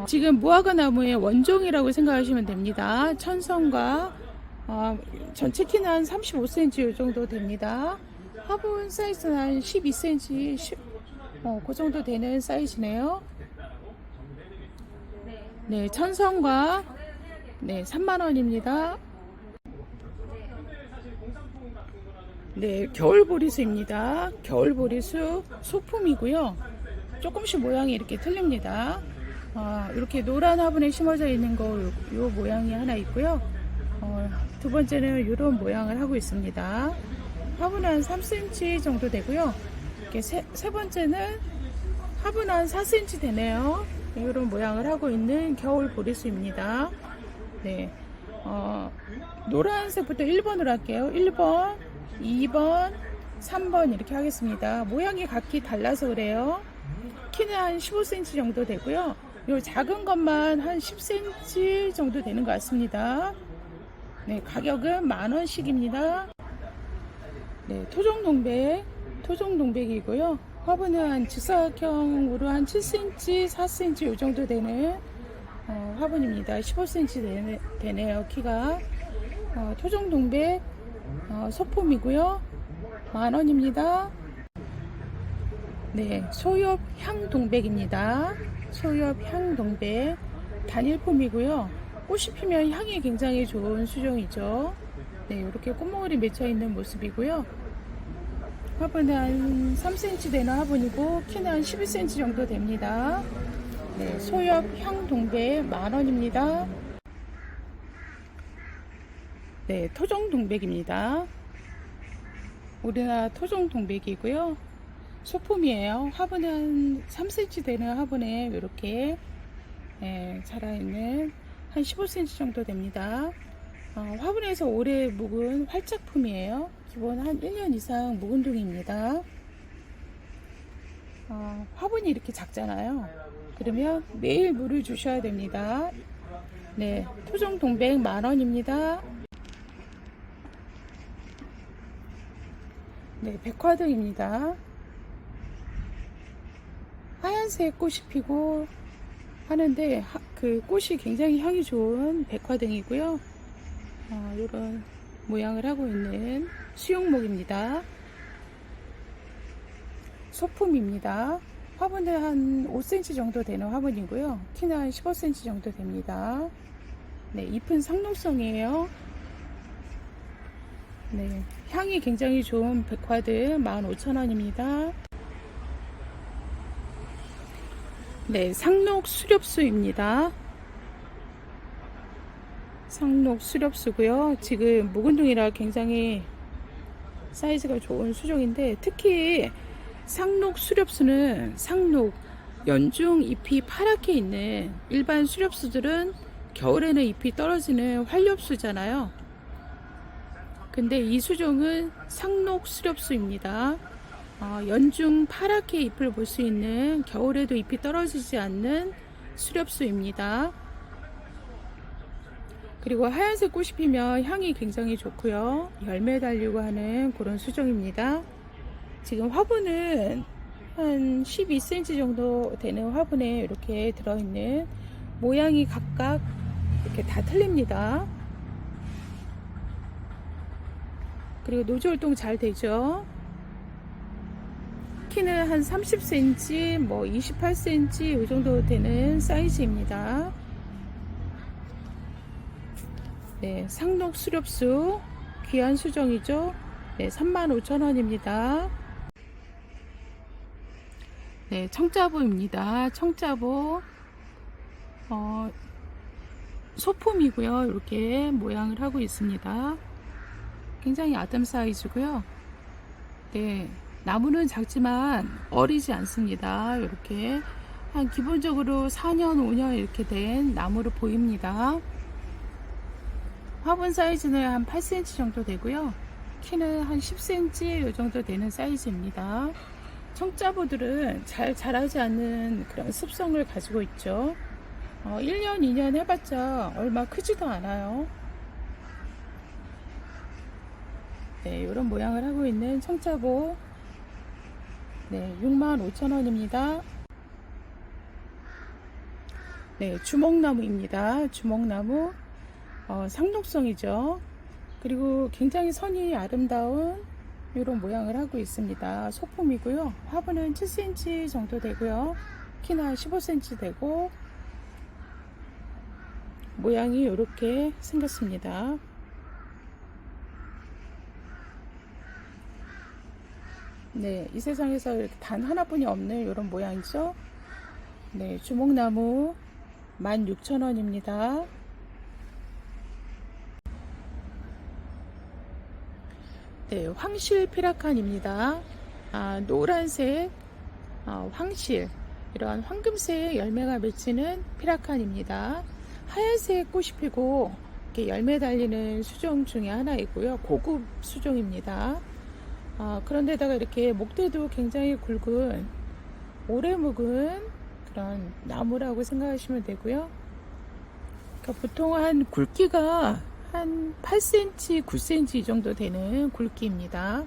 S1: 지금 무화과 나무의 원종이라고 생각하시면 됩니다. 천성과 전체 키는 한 35cm 이 정도 됩니다. 화분 사이즈는 한 12cm 그 정도 되는 사이즈네요. 네, 천성과 네, 3만원입니다. 네, 겨울보리수입니다. 겨울보리수 소품이고요. 조금씩 모양이 이렇게 틀립니다. 이렇게 노란 화분에 심어져 있는 거 요 모양이 하나 있고요. 두 번째는 이런 모양을 하고 있습니다. 화분 한 3cm 정도 되고요. 이렇게 세 번째는 화분 한 4cm 되네요. 이런 모양을 하고 있는 겨울보리수입니다. 네, 노란색부터 1번으로 할게요. 1번, 2번, 3번 이렇게 하겠습니다. 모양이 각기 달라서 그래요. 키는 한 15cm 정도 되고요. 요 작은 것만 한 10cm 정도 되는 것 같습니다. 네, 가격은 만원씩입니다. 네, 토종동백이고요. 화분은 한 직사각형으로 한 7cm, 4cm 요 정도 되는 화분입니다. 15cm 되네요, 키가. 토종동백 소품이고요. 만원입니다. 네, 소엽 향동백입니다. 소엽 향동백 단일품이고요. 꽃이 피면 향이 굉장히 좋은 수종이죠. 네, 이렇게 꽃몽울이 맺혀 있는 모습이고요. 화분은 한 3cm 되는 화분이고 키는 한 11cm 정도 됩니다. 네, 소엽 향동백 만원입니다. 네, 토종동백입니다. 우리나라 토종동백이고요. 소품이에요. 화분은 한 3cm 되는 화분에 이렇게 자라있는 한 15cm 정도 됩니다. 화분에서 오래 묵은 활짝품이에요. 기본 한 1년 이상 묵은 동입니다. 화분이 이렇게 작잖아요. 그러면 매일 물을 주셔야 됩니다. 네, 토종동백 만원입니다. 네, 백화등입니다. 하얀색 꽃이 피고 하는데 그 꽃이 굉장히 향이 좋은 백화등이고요. 이런 모양을 하고 있는 수용목입니다. 소품입니다. 화분은 한 5cm 정도 되는 화분이고요. 키는 한 15cm 정도 됩니다. 네, 잎은 상록성이에요. 네, 향이 굉장히 좋은 백화등 15,000원입니다. 네, 상록 수렵수입니다. 상록 수렵수고요. 지금 묵은둥이라 굉장히 사이즈가 좋은 수종인데 특히 상록 수렵수는 상록 연중 잎이 파랗게 있는 일반 수렵수들은 겨울에는 잎이 떨어지는 활엽수잖아요. 근데 이 수종은 상록 수렵수입니다. 연중 파랗게 잎을 볼 수 있는 겨울에도 잎이 떨어지지 않는 수렵수입니다. 그리고 하얀색 꽃이 피면 향이 굉장히 좋고요. 열매 달리고 하는 그런 수종입니다. 지금 화분은 한 12cm 정도 되는 화분에 이렇게 들어있는 모양이 각각 이렇게 다 틀립니다. 그리고 노즈 활동 잘 되죠. 키는 한 30cm, 뭐 28cm 이 정도 되는 사이즈입니다. 네, 상록 수렵수 귀한 수정이죠. 네, 35,000원입니다. 네, 청자보입니다. 청자보 소품이고요. 이렇게 모양을 하고 있습니다. 굉장히 아담 사이즈고요. 네, 나무는 작지만 어리지 않습니다. 이렇게 한 기본적으로 4년, 5년 이렇게 된 나무로 보입니다. 화분 사이즈는 한 8cm 정도 되고요. 키는 한 10cm 이 정도 되는 사이즈입니다. 청자보들은 잘 자라지 않는 그런 습성을 가지고 있죠. 1년, 2년 해봤자 얼마 크지도 않아요. 네, 이런 모양을 하고 있는 청자보. 네, 65,000원입니다. 네, 주먹나무입니다. 주먹나무. 상록성이죠. 그리고 굉장히 선이 아름다운 이런 모양을 하고 있습니다. 소품이고요. 화분은 7cm 정도 되고요. 키는 15cm 되고 모양이 이렇게 생겼습니다. 네, 이 세상에서 이렇게 단 하나뿐이 없는 이런 모양이죠. 네, 주목나무 16,000원입니다. 네, 황실 피라칸입니다. 노란색 황실, 이런 황금색 열매가 맺히는 피라칸입니다. 하얀색 꽃이 피고 이렇게 열매 달리는 수종 중에 하나이고요. 고급 수종입니다. 그런데다가 이렇게 목대도 굉장히 굵은 오래 묵은 그런 나무라고 생각하시면 되고요. 그러니까 보통 한 굵기가 한 8cm, 9cm 이 정도 되는 굵기입니다.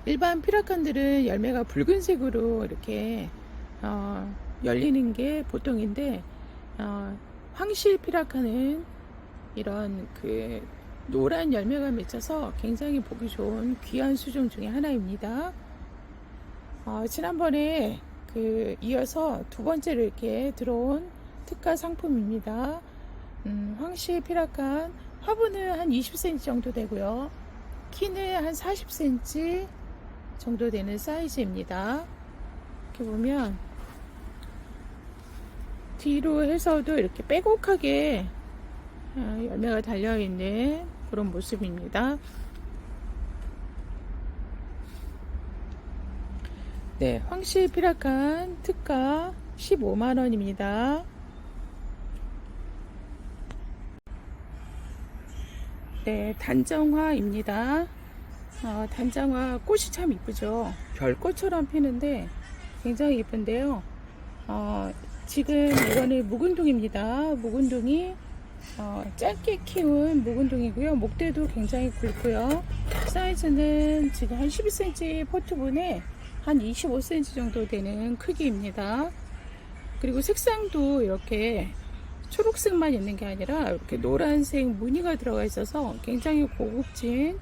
S1: 일반 피라칸들은 열매가 붉은색으로 이렇게 열리는 게 보통인데 황실 피라칸은 이런 그 노란 열매가 맺혀서 굉장히 보기 좋은 귀한 수종 중에 하나입니다. 지난번에 이어서 두 번째로 이렇게 들어온 특가 상품입니다. 황실 피라칸 화분은 한 20cm 정도 되고요. 키는 한 40cm 정도 되는 사이즈입니다. 이렇게 보면 뒤로 해서도 이렇게 빼곡하게 열매가 달려있는 그런 모습입니다. 네, 황실 피라칸 특가 15만원입니다. 네, 단정화입니다. 단정화 꽃이 참 이쁘죠. 별꽃처럼 피는데 굉장히 이쁜데요. 지금 이거는 묵은둥입니다. 묵은둥이 짧게 키운 묵은둥이고요. 목대도 굉장히 굵고요. 사이즈는 지금 한 12cm 포트분에 한 25cm 정도 되는 크기입니다. 그리고 색상도 이렇게 초록색만 있는 게 아니라 이렇게 노란색 무늬가 들어가 있어서 굉장히 고급진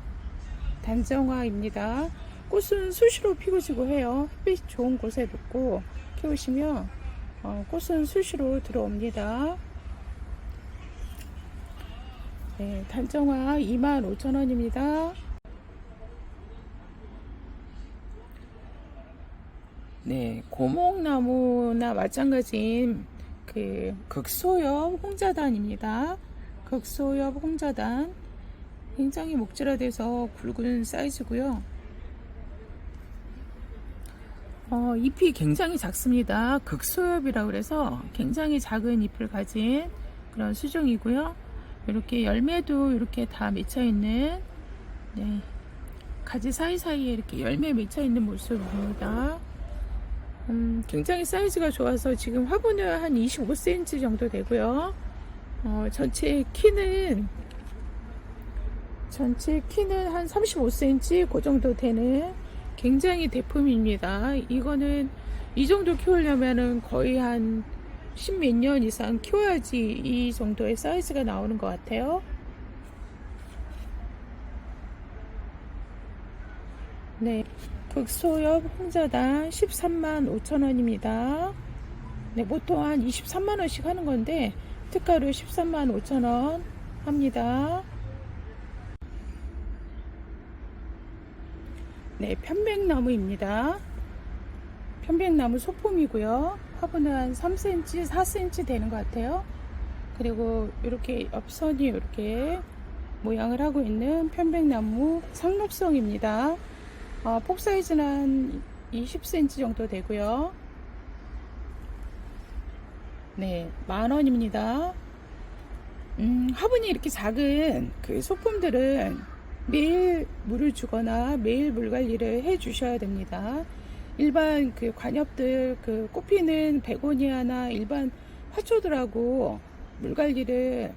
S1: 단정화입니다. 꽃은 수시로 피고 지고 해요. 햇빛 좋은 곳에 놓고 키우시면 꽃은 수시로 들어옵니다. 네, 단정화 25,000원입니다. 네, 고목나무나 마찬가지인 극소엽 홍자단입니다. 극소엽 홍자단 굉장히 목질화돼서 굵은 사이즈고요. 잎이 굉장히 작습니다. 극소엽이라고 그래서 굉장히 작은 잎을 가진 그런 수종이고요. 이렇게 열매도 이렇게 다 맺혀 있는, 네, 가지 사이사이에 이렇게 열매 맺혀 있는 모습입니다. 굉장히 사이즈가 좋아서 지금 화분은 한 25cm 정도 되고요. 전체 키는 한 35cm 그 정도 되는 굉장히 대품입니다. 이거는 이 정도 키우려면은 거의 한 10 몇 년 이상 키워야지 이 정도의 사이즈가 나오는 것 같아요. 네, 극소엽 홍자단 13만 5천 원입니다. 네, 보통 한 23만 원씩 하는 건데 특가로 13만 5천 원 합니다. 네, 편백나무입니다. 편백나무 소품이고요. 화분은 한 3cm, 4cm 되는 것 같아요. 그리고 이렇게 옆선이 이렇게 모양을 하고 있는 편백나무 상록성입니다. 폭 사이즈는 한 20cm 정도 되고요. 네, 10,000원입니다. 화분이 이렇게 작은 그 소품들은 매일 물을 주거나 매일 물 관리를 해 주셔야 됩니다. 일반 그 관엽들 그 꽃피는 베고니아나 일반 화초들하고 물 관리를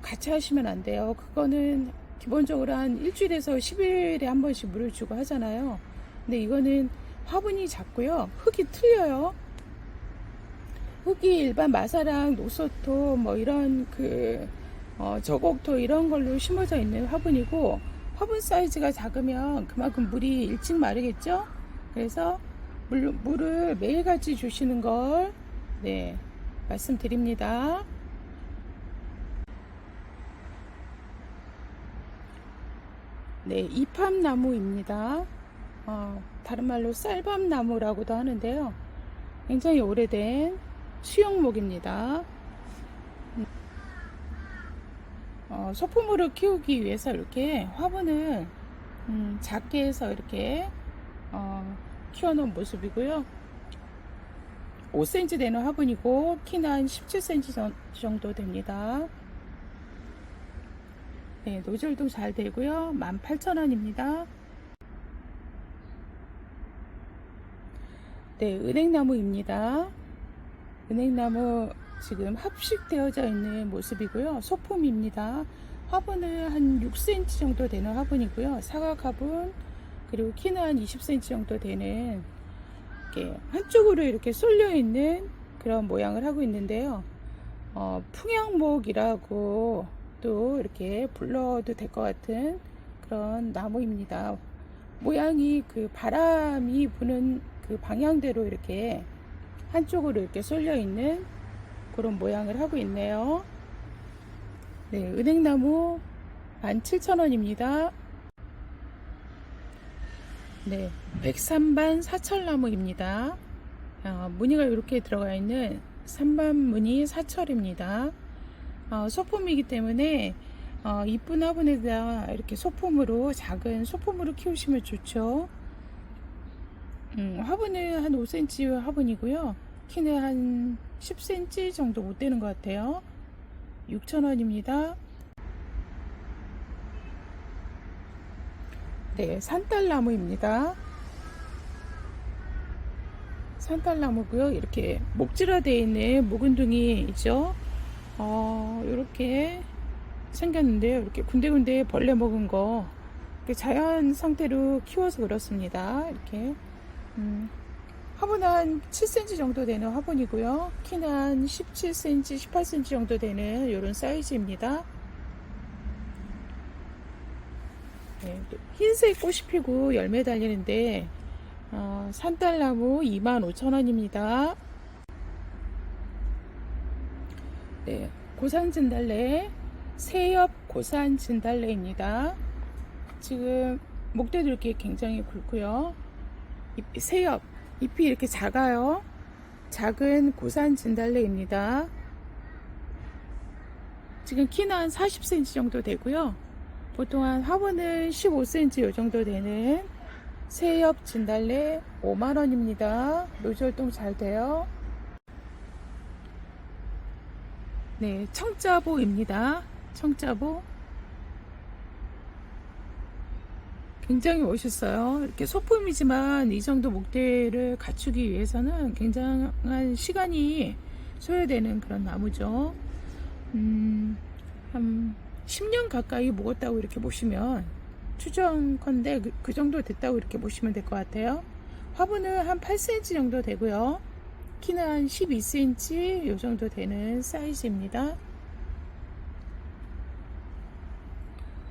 S1: 같이 하시면 안 돼요. 그거는 기본적으로 한 일주일에서 10일에 한 번씩 물을 주고 하잖아요. 근데 이거는 화분이 작고요. 흙이 틀려요. 흙이 일반 마사랑 노소토 뭐 이런 그 저곡토 이런 걸로 심어져 있는 화분이고, 화분 사이즈가 작으면 그만큼 물이 일찍 마르겠죠. 그래서 물을 매일같이 주시는 걸 네, 말씀드립니다. 네, 이팝나무입니다. 다른 말로 쌀밥나무라고도 하는데요. 굉장히 오래된 수영목입니다. 소품으로 키우기 위해서 이렇게 화분을 작게 해서 이렇게 키워놓은 모습이고요. 5cm 되는 화분이고 키는 한 17cm 정도 됩니다. 네, 노즐도 잘 되고요. 18,000원입니다. 네, 은행나무입니다. 은행나무 지금 합식되어져 있는 모습이고요. 소품입니다. 화분은 한 6cm 정도 되는 화분이고요. 사각 화분, 그리고 키는 한 20cm 정도 되는 이렇게 한쪽으로 이렇게 쏠려 있는 그런 모양을 하고 있는데요. 풍양목이라고 또 이렇게 불러도 될 것 같은 그런 나무입니다. 모양이 그 바람이 부는 그 방향대로 이렇게 한쪽으로 이렇게 쏠려 있는 그런 모양을 하고 있네요. 네, 은행나무 17,000원입니다. 네, 백삼반 사철나무입니다. 무늬가 이렇게 들어가 있는 삼반무늬 사철입니다. 소품이기 때문에 이쁜 화분에다 이렇게 소품으로 작은 소품으로 키우시면 좋죠. 화분은 한 5cm 화분이고요. 키는 한 10cm 정도 못 되는 것 같아요. 6,000원입니다. 네, 산딸나무입니다. 산딸나무고요. 이렇게 목질화되어 있는 묵은둥이 있죠. 이렇게 생겼는데요. 이렇게 군데군데 벌레 먹은 거 자연 상태로 키워서 그렇습니다. 이렇게 화분은 한 7cm 정도 되는 화분이고요. 키는 한 17cm, 18cm 정도 되는 이런 사이즈입니다. 네, 흰색 꽃이 피고 열매 달리는데 산딸나무 25,000원입니다. 네, 고산진달래, 새엽 고산진달래입니다. 지금 목대도 이렇게 굉장히 굵고요. 새엽 잎이 이렇게 작아요. 작은 고산진달래입니다. 지금 키는 한 40cm 정도 되고요. 보통 한 화분은 15cm 이 정도 되는 새엽 진달래 5만원입니다. 노즐동 잘 돼요. 네, 청자보입니다. 청자보 굉장히 멋있어요. 이렇게 소품이지만 이 정도 목대를 갖추기 위해서는 굉장한 시간이 소요되는 그런 나무죠. 한 10년 가까이 묵었다고 이렇게 보시면 추정컨대 그 정도 됐다고 이렇게 보시면 될 것 같아요. 화분은 한 8cm 정도 되고요. 키는 한 12cm 요 정도 되는 사이즈입니다.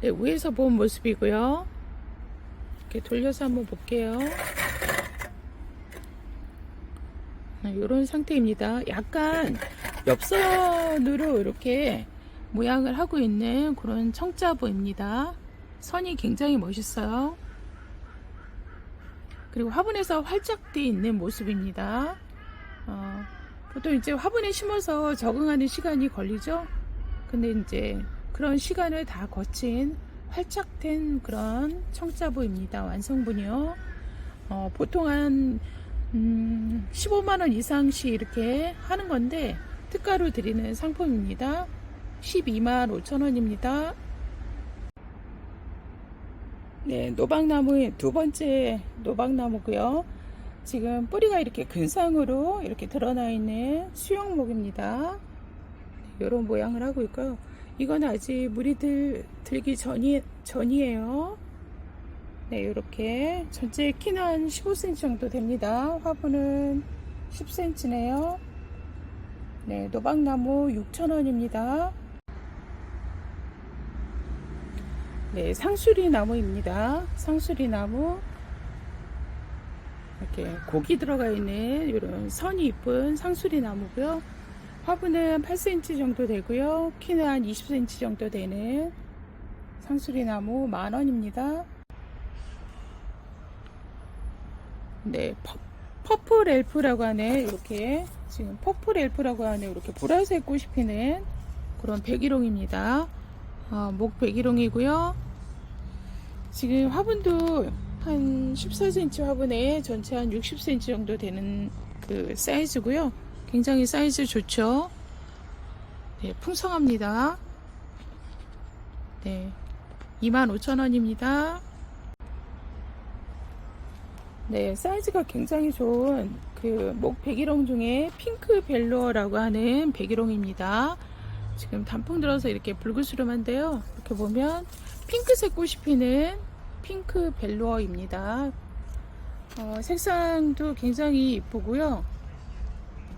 S1: 네, 위에서 본 모습이고요. 이렇게 돌려서 한번 볼게요. 이런 상태입니다. 약간 엽선으로 이렇게 모양을 하고 있는 그런 청자보입니다. 선이 굉장히 멋있어요. 그리고 화분에서 활짝 되어 있는 모습입니다. 보통 이제 화분에 심어서 적응하는 시간이 걸리죠. 근데 이제 그런 시간을 다 거친 활짝 된 그런 청자보입니다. 완성분이요. 보통 한 15만원 이상씩 이렇게 하는 건데 특가로 드리는 상품입니다. 12만 5천원입니다. 네, 노박나무의 두 번째 노박나무고요. 지금 뿌리가 이렇게 근상으로 이렇게 드러나 있는 수영목입니다. 이런 모양을 하고 있고요. 이건 아직 물이 들기 전이에요. 네, 이렇게 전체 키는 한 15cm 정도 됩니다. 화분은 10cm네요. 네, 노박나무 6,000원입니다. 네, 상수리 나무입니다. 상수리 나무. 이렇게 고기 들어가 있는 이런 선이 이쁜 상수리 나무고요. 화분은 8cm 정도 되고요. 키는 한 20cm 정도 되는 상수리 나무 10,000원입니다. 네, 퍼플 엘프라고 하네. 이렇게 지금 퍼플 엘프라고 하네. 이렇게 보라색 꽃이 피는 그런 백일홍입니다. 목 백일홍이고요. 지금 화분도 한 14cm 화분에 전체 한 60cm 정도 되는 그 사이즈고요. 굉장히 사이즈 좋죠. 네, 풍성합니다. 네, 25,000원입니다. 네, 사이즈가 굉장히 좋은 그 목 백일홍 중에 핑크 벨로어라고 하는 백일홍입니다. 지금 단풍 들어서 이렇게 붉으스름한데요. 이렇게 보면 핑크색 꽃이 피는 핑크 벨로어입니다. 색상도 굉장히 이쁘고요.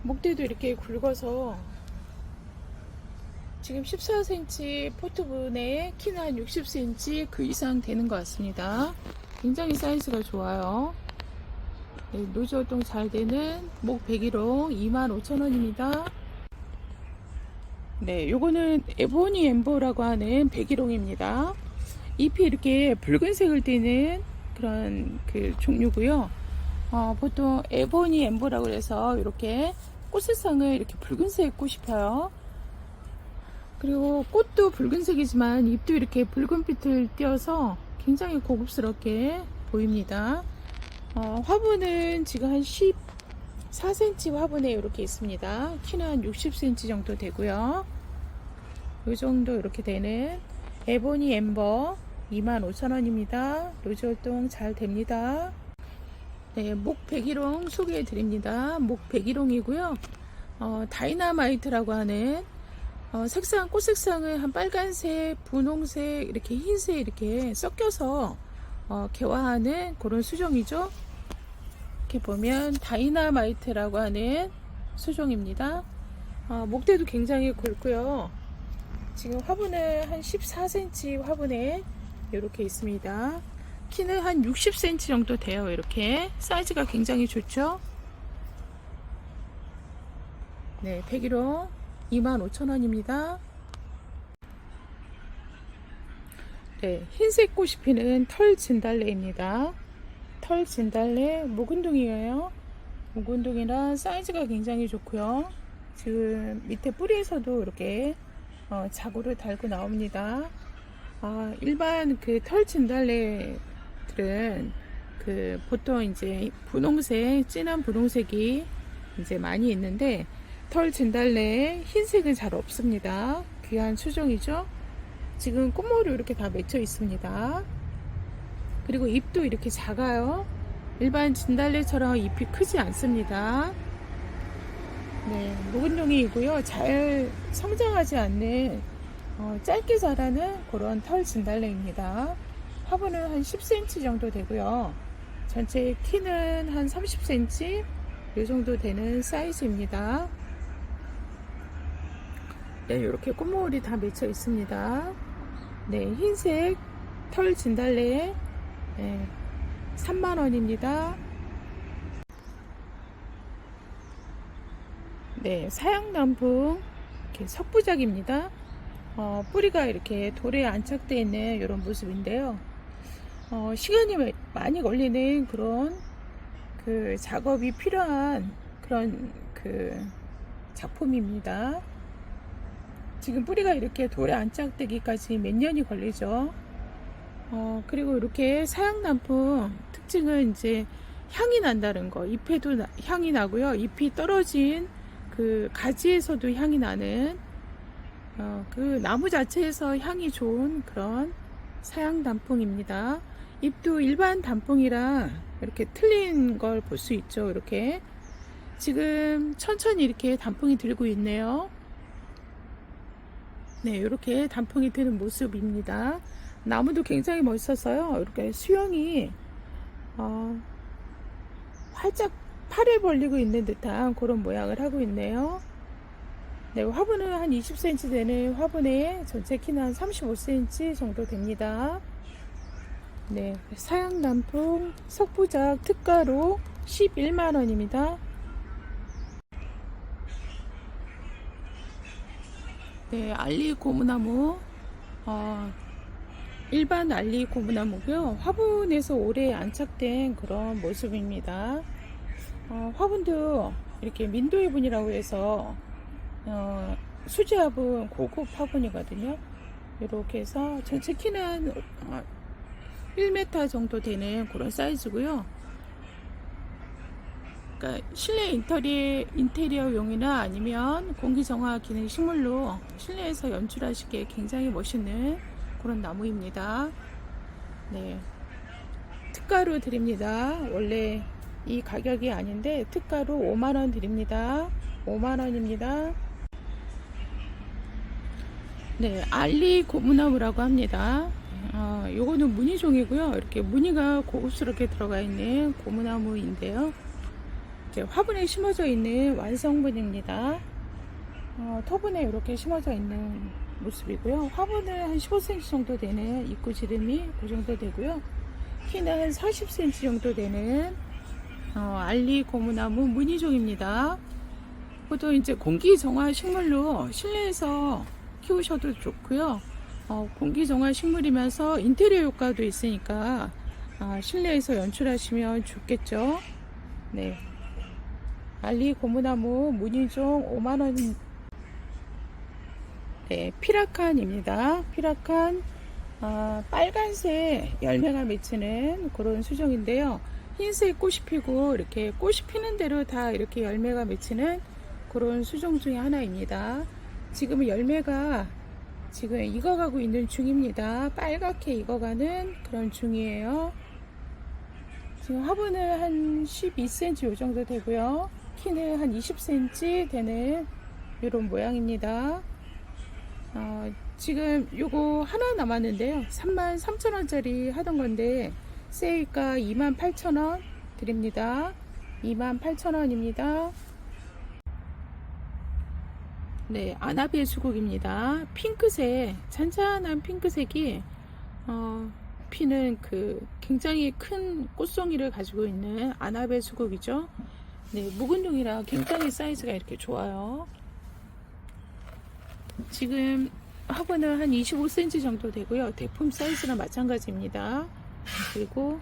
S1: 목대도 이렇게 굵어서 지금 14cm 포트분에 키는 한 60cm 그 이상 되는 것 같습니다. 굉장히 사이즈가 좋아요. 네, 노즈 활동 잘 되는 목 백일홍 25,000원입니다. 네, 요거는 에보니 엠버라고 하는 백일홍입니다. 잎이 이렇게 붉은색을 띠는 그런 그 종류고요. 보통 에보니 엠버라고 해서 이렇게 꽃색상을 이렇게 붉은색 꽃이 펴요. 그리고 꽃도 붉은색이지만 잎도 이렇게 붉은빛을 띄어서 굉장히 고급스럽게 보입니다. 화분은 지금 한 14cm 화분에 이렇게 있습니다. 키는 한 60cm 정도 되고요. 이 정도 이렇게 되는 에보니 엠버 25,000원입니다. 노즈 활동 잘 됩니다. 네, 목 백일홍 소개해 드립니다. 목 백일홍이고요. 다이나마이트라고 하는 색상, 꽃 색상을 한 빨간색, 분홍색, 이렇게 흰색 이렇게 섞여서 개화하는 그런 수종이죠. 이렇게 보면 다이나마이트라고 하는 수종입니다. 목대도 굉장히 굵고요. 지금 화분은 한 14cm 화분에 이렇게 있습니다. 키는 한 60cm 정도 돼요. 이렇게 사이즈가 굉장히 좋죠. 네, 백일홍 25,000원입니다. 네, 흰색 꽃이 피는 털 진달래입니다. 털 진달래 묵은둥이에요. 묵은둥이라 사이즈가 굉장히 좋고요. 지금 밑에 뿌리에서도 이렇게 자구를 달고 나옵니다. 일반 그 털 진달래들은 그 보통 이제 분홍색, 진한 분홍색이 이제 많이 있는데 털 진달래에 흰색은 잘 없습니다. 귀한 수종이죠. 지금 꽃모로 이렇게 다 맺혀 있습니다. 그리고 잎도 이렇게 작아요. 일반 진달래처럼 잎이 크지 않습니다. 네, 묵은둥이이고요. 잘 성장하지 않는 짧게 자라는 그런 털 진달래입니다. 화분은 한 10cm 정도 되고요. 전체 키는 한 30cm 이 정도 되는 사이즈입니다. 네, 이렇게 꽃모을이 다 맺혀 있습니다. 네, 흰색 털 진달래, 네, 3만원입니다. 네, 사양남풍 이렇게 석부작입니다. 뿌리가 이렇게 돌에 안착되어 있는 이런 모습인데요. 시간이 많이 걸리는 그런 그 작업이 필요한 그런 그 작품입니다. 지금 뿌리가 이렇게 돌에 안착되기까지 몇 년이 걸리죠. 그리고 이렇게 사양남풍 특징은 이제 향이 난다는 거. 잎에도 향이 나고요. 잎이 떨어진 그 가지에서도 향이 나는 그 나무 자체에서 향이 좋은 그런 사양 단풍입니다. 잎도 일반 단풍이랑 이렇게 틀린 걸 볼 수 있죠. 이렇게 지금 천천히 이렇게 단풍이 들고 있네요. 네, 이렇게 단풍이 드는 모습입니다. 나무도 굉장히 멋있어서요. 이렇게 수영이 활짝 팔을 벌리고 있는 듯한 그런 모양을 하고 있네요. 네, 화분은 한 20cm 되는 화분에 전체 키는 한 35cm 정도 됩니다. 네, 사양남풍 석부작 특가로 11만원입니다. 네, 알리 고무나무, 일반 알리 고무나무고요. 화분에서 오래 안착된 그런 모습입니다. 화분도 이렇게 민도해분이라고 해서 수지 화분 고급 화분이거든요. 이렇게 해서 전체 키는 1m 정도 되는 그런 사이즈고요. 그러니까 실내 인테리어용이나 아니면 공기정화 기능 식물로 실내에서 연출하시기에 굉장히 멋있는 그런 나무입니다. 네, 특가로 드립니다. 원래 이 가격이 아닌데 특가로 5만원 드립니다. 5만원입니다. 네, 알리 고무나무라고 합니다. 요거는 무늬종이고요. 이렇게 무늬가 고급스럽게 들어가 있는 고무나무인데요. 이제 화분에 심어져 있는 완성분입니다. 토분에 이렇게 심어져 있는 모습이고요. 화분은 한 15cm 정도 되는 입구 지름이 그 정도 되고요. 키는 한 40cm 정도 되는 알리 고무나무 무늬종입니다. 보통 이제 공기정화 식물로 실내에서 키우셔도 좋고요. 공기정화 식물이면서 인테리어 효과도 있으니까 실내에서 연출하시면 좋겠죠. 네, 알리 고무나무 무늬종 5만원. 네, 피라칸입니다. 피라칸 빨간색 열매가 맺히는 그런 수종인데요. 흰색 꽃이 피고 이렇게 꽃이 피는 대로 다 이렇게 열매가 맺히는 그런 수종 중에 하나입니다. 지금 열매가 지금 익어가고 있는 중입니다. 빨갛게 익어가는 그런 중이에요. 지금 화분은 한 12cm 요 정도 되고요. 키는 한 20cm 되는 이런 모양입니다. 지금 요거 하나 남았는데요. 33,000원짜리 하던 건데 세일가 28,000원 드립니다. 28,000원입니다. 네, 아나베 수국입니다. 핑크색, 잔잔한 핑크색이 피는 그 굉장히 큰 꽃송이를 가지고 있는 아나베 수국이죠. 네, 묵은 종이라 굉장히 사이즈가 이렇게 좋아요. 지금 화분은 한 25cm 정도 되고요. 대품 사이즈랑 마찬가지입니다. 그리고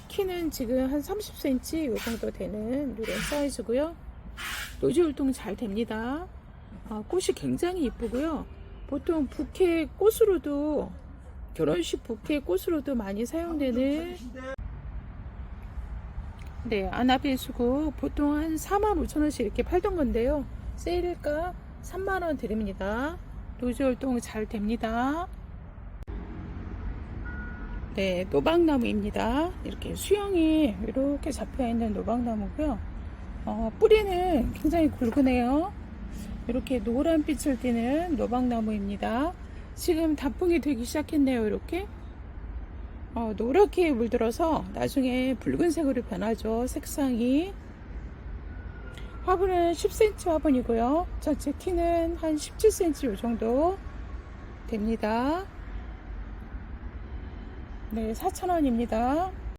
S1: 키는 지금 한 30cm 이 정도 되는 이런 사이즈고요. 노지 활동 잘 됩니다. 꽃이 굉장히 이쁘고요. 보통 부케 꽃으로도 결혼식 부케 꽃으로도 많이 사용되는 네, 아나베 수국 보통 한 45,000원씩 이렇게 팔던 건데요. 세일가 3만원 드립니다. 노지 활동 잘 됩니다. 네, 노박나무입니다. 이렇게 수영이 이렇게 잡혀 있는 노박나무고요. 뿌리는 굉장히 굵으네요. 이렇게 노란빛을 띠는 노박나무입니다. 지금 단풍이 되기 시작했네요. 이렇게 노랗게 물들어서 나중에 붉은색으로 변하죠. 색상이. 화분은 10cm 화분이고요. 전체 키는 한 17cm 이 정도 됩니다. 네, 4,000원입니다.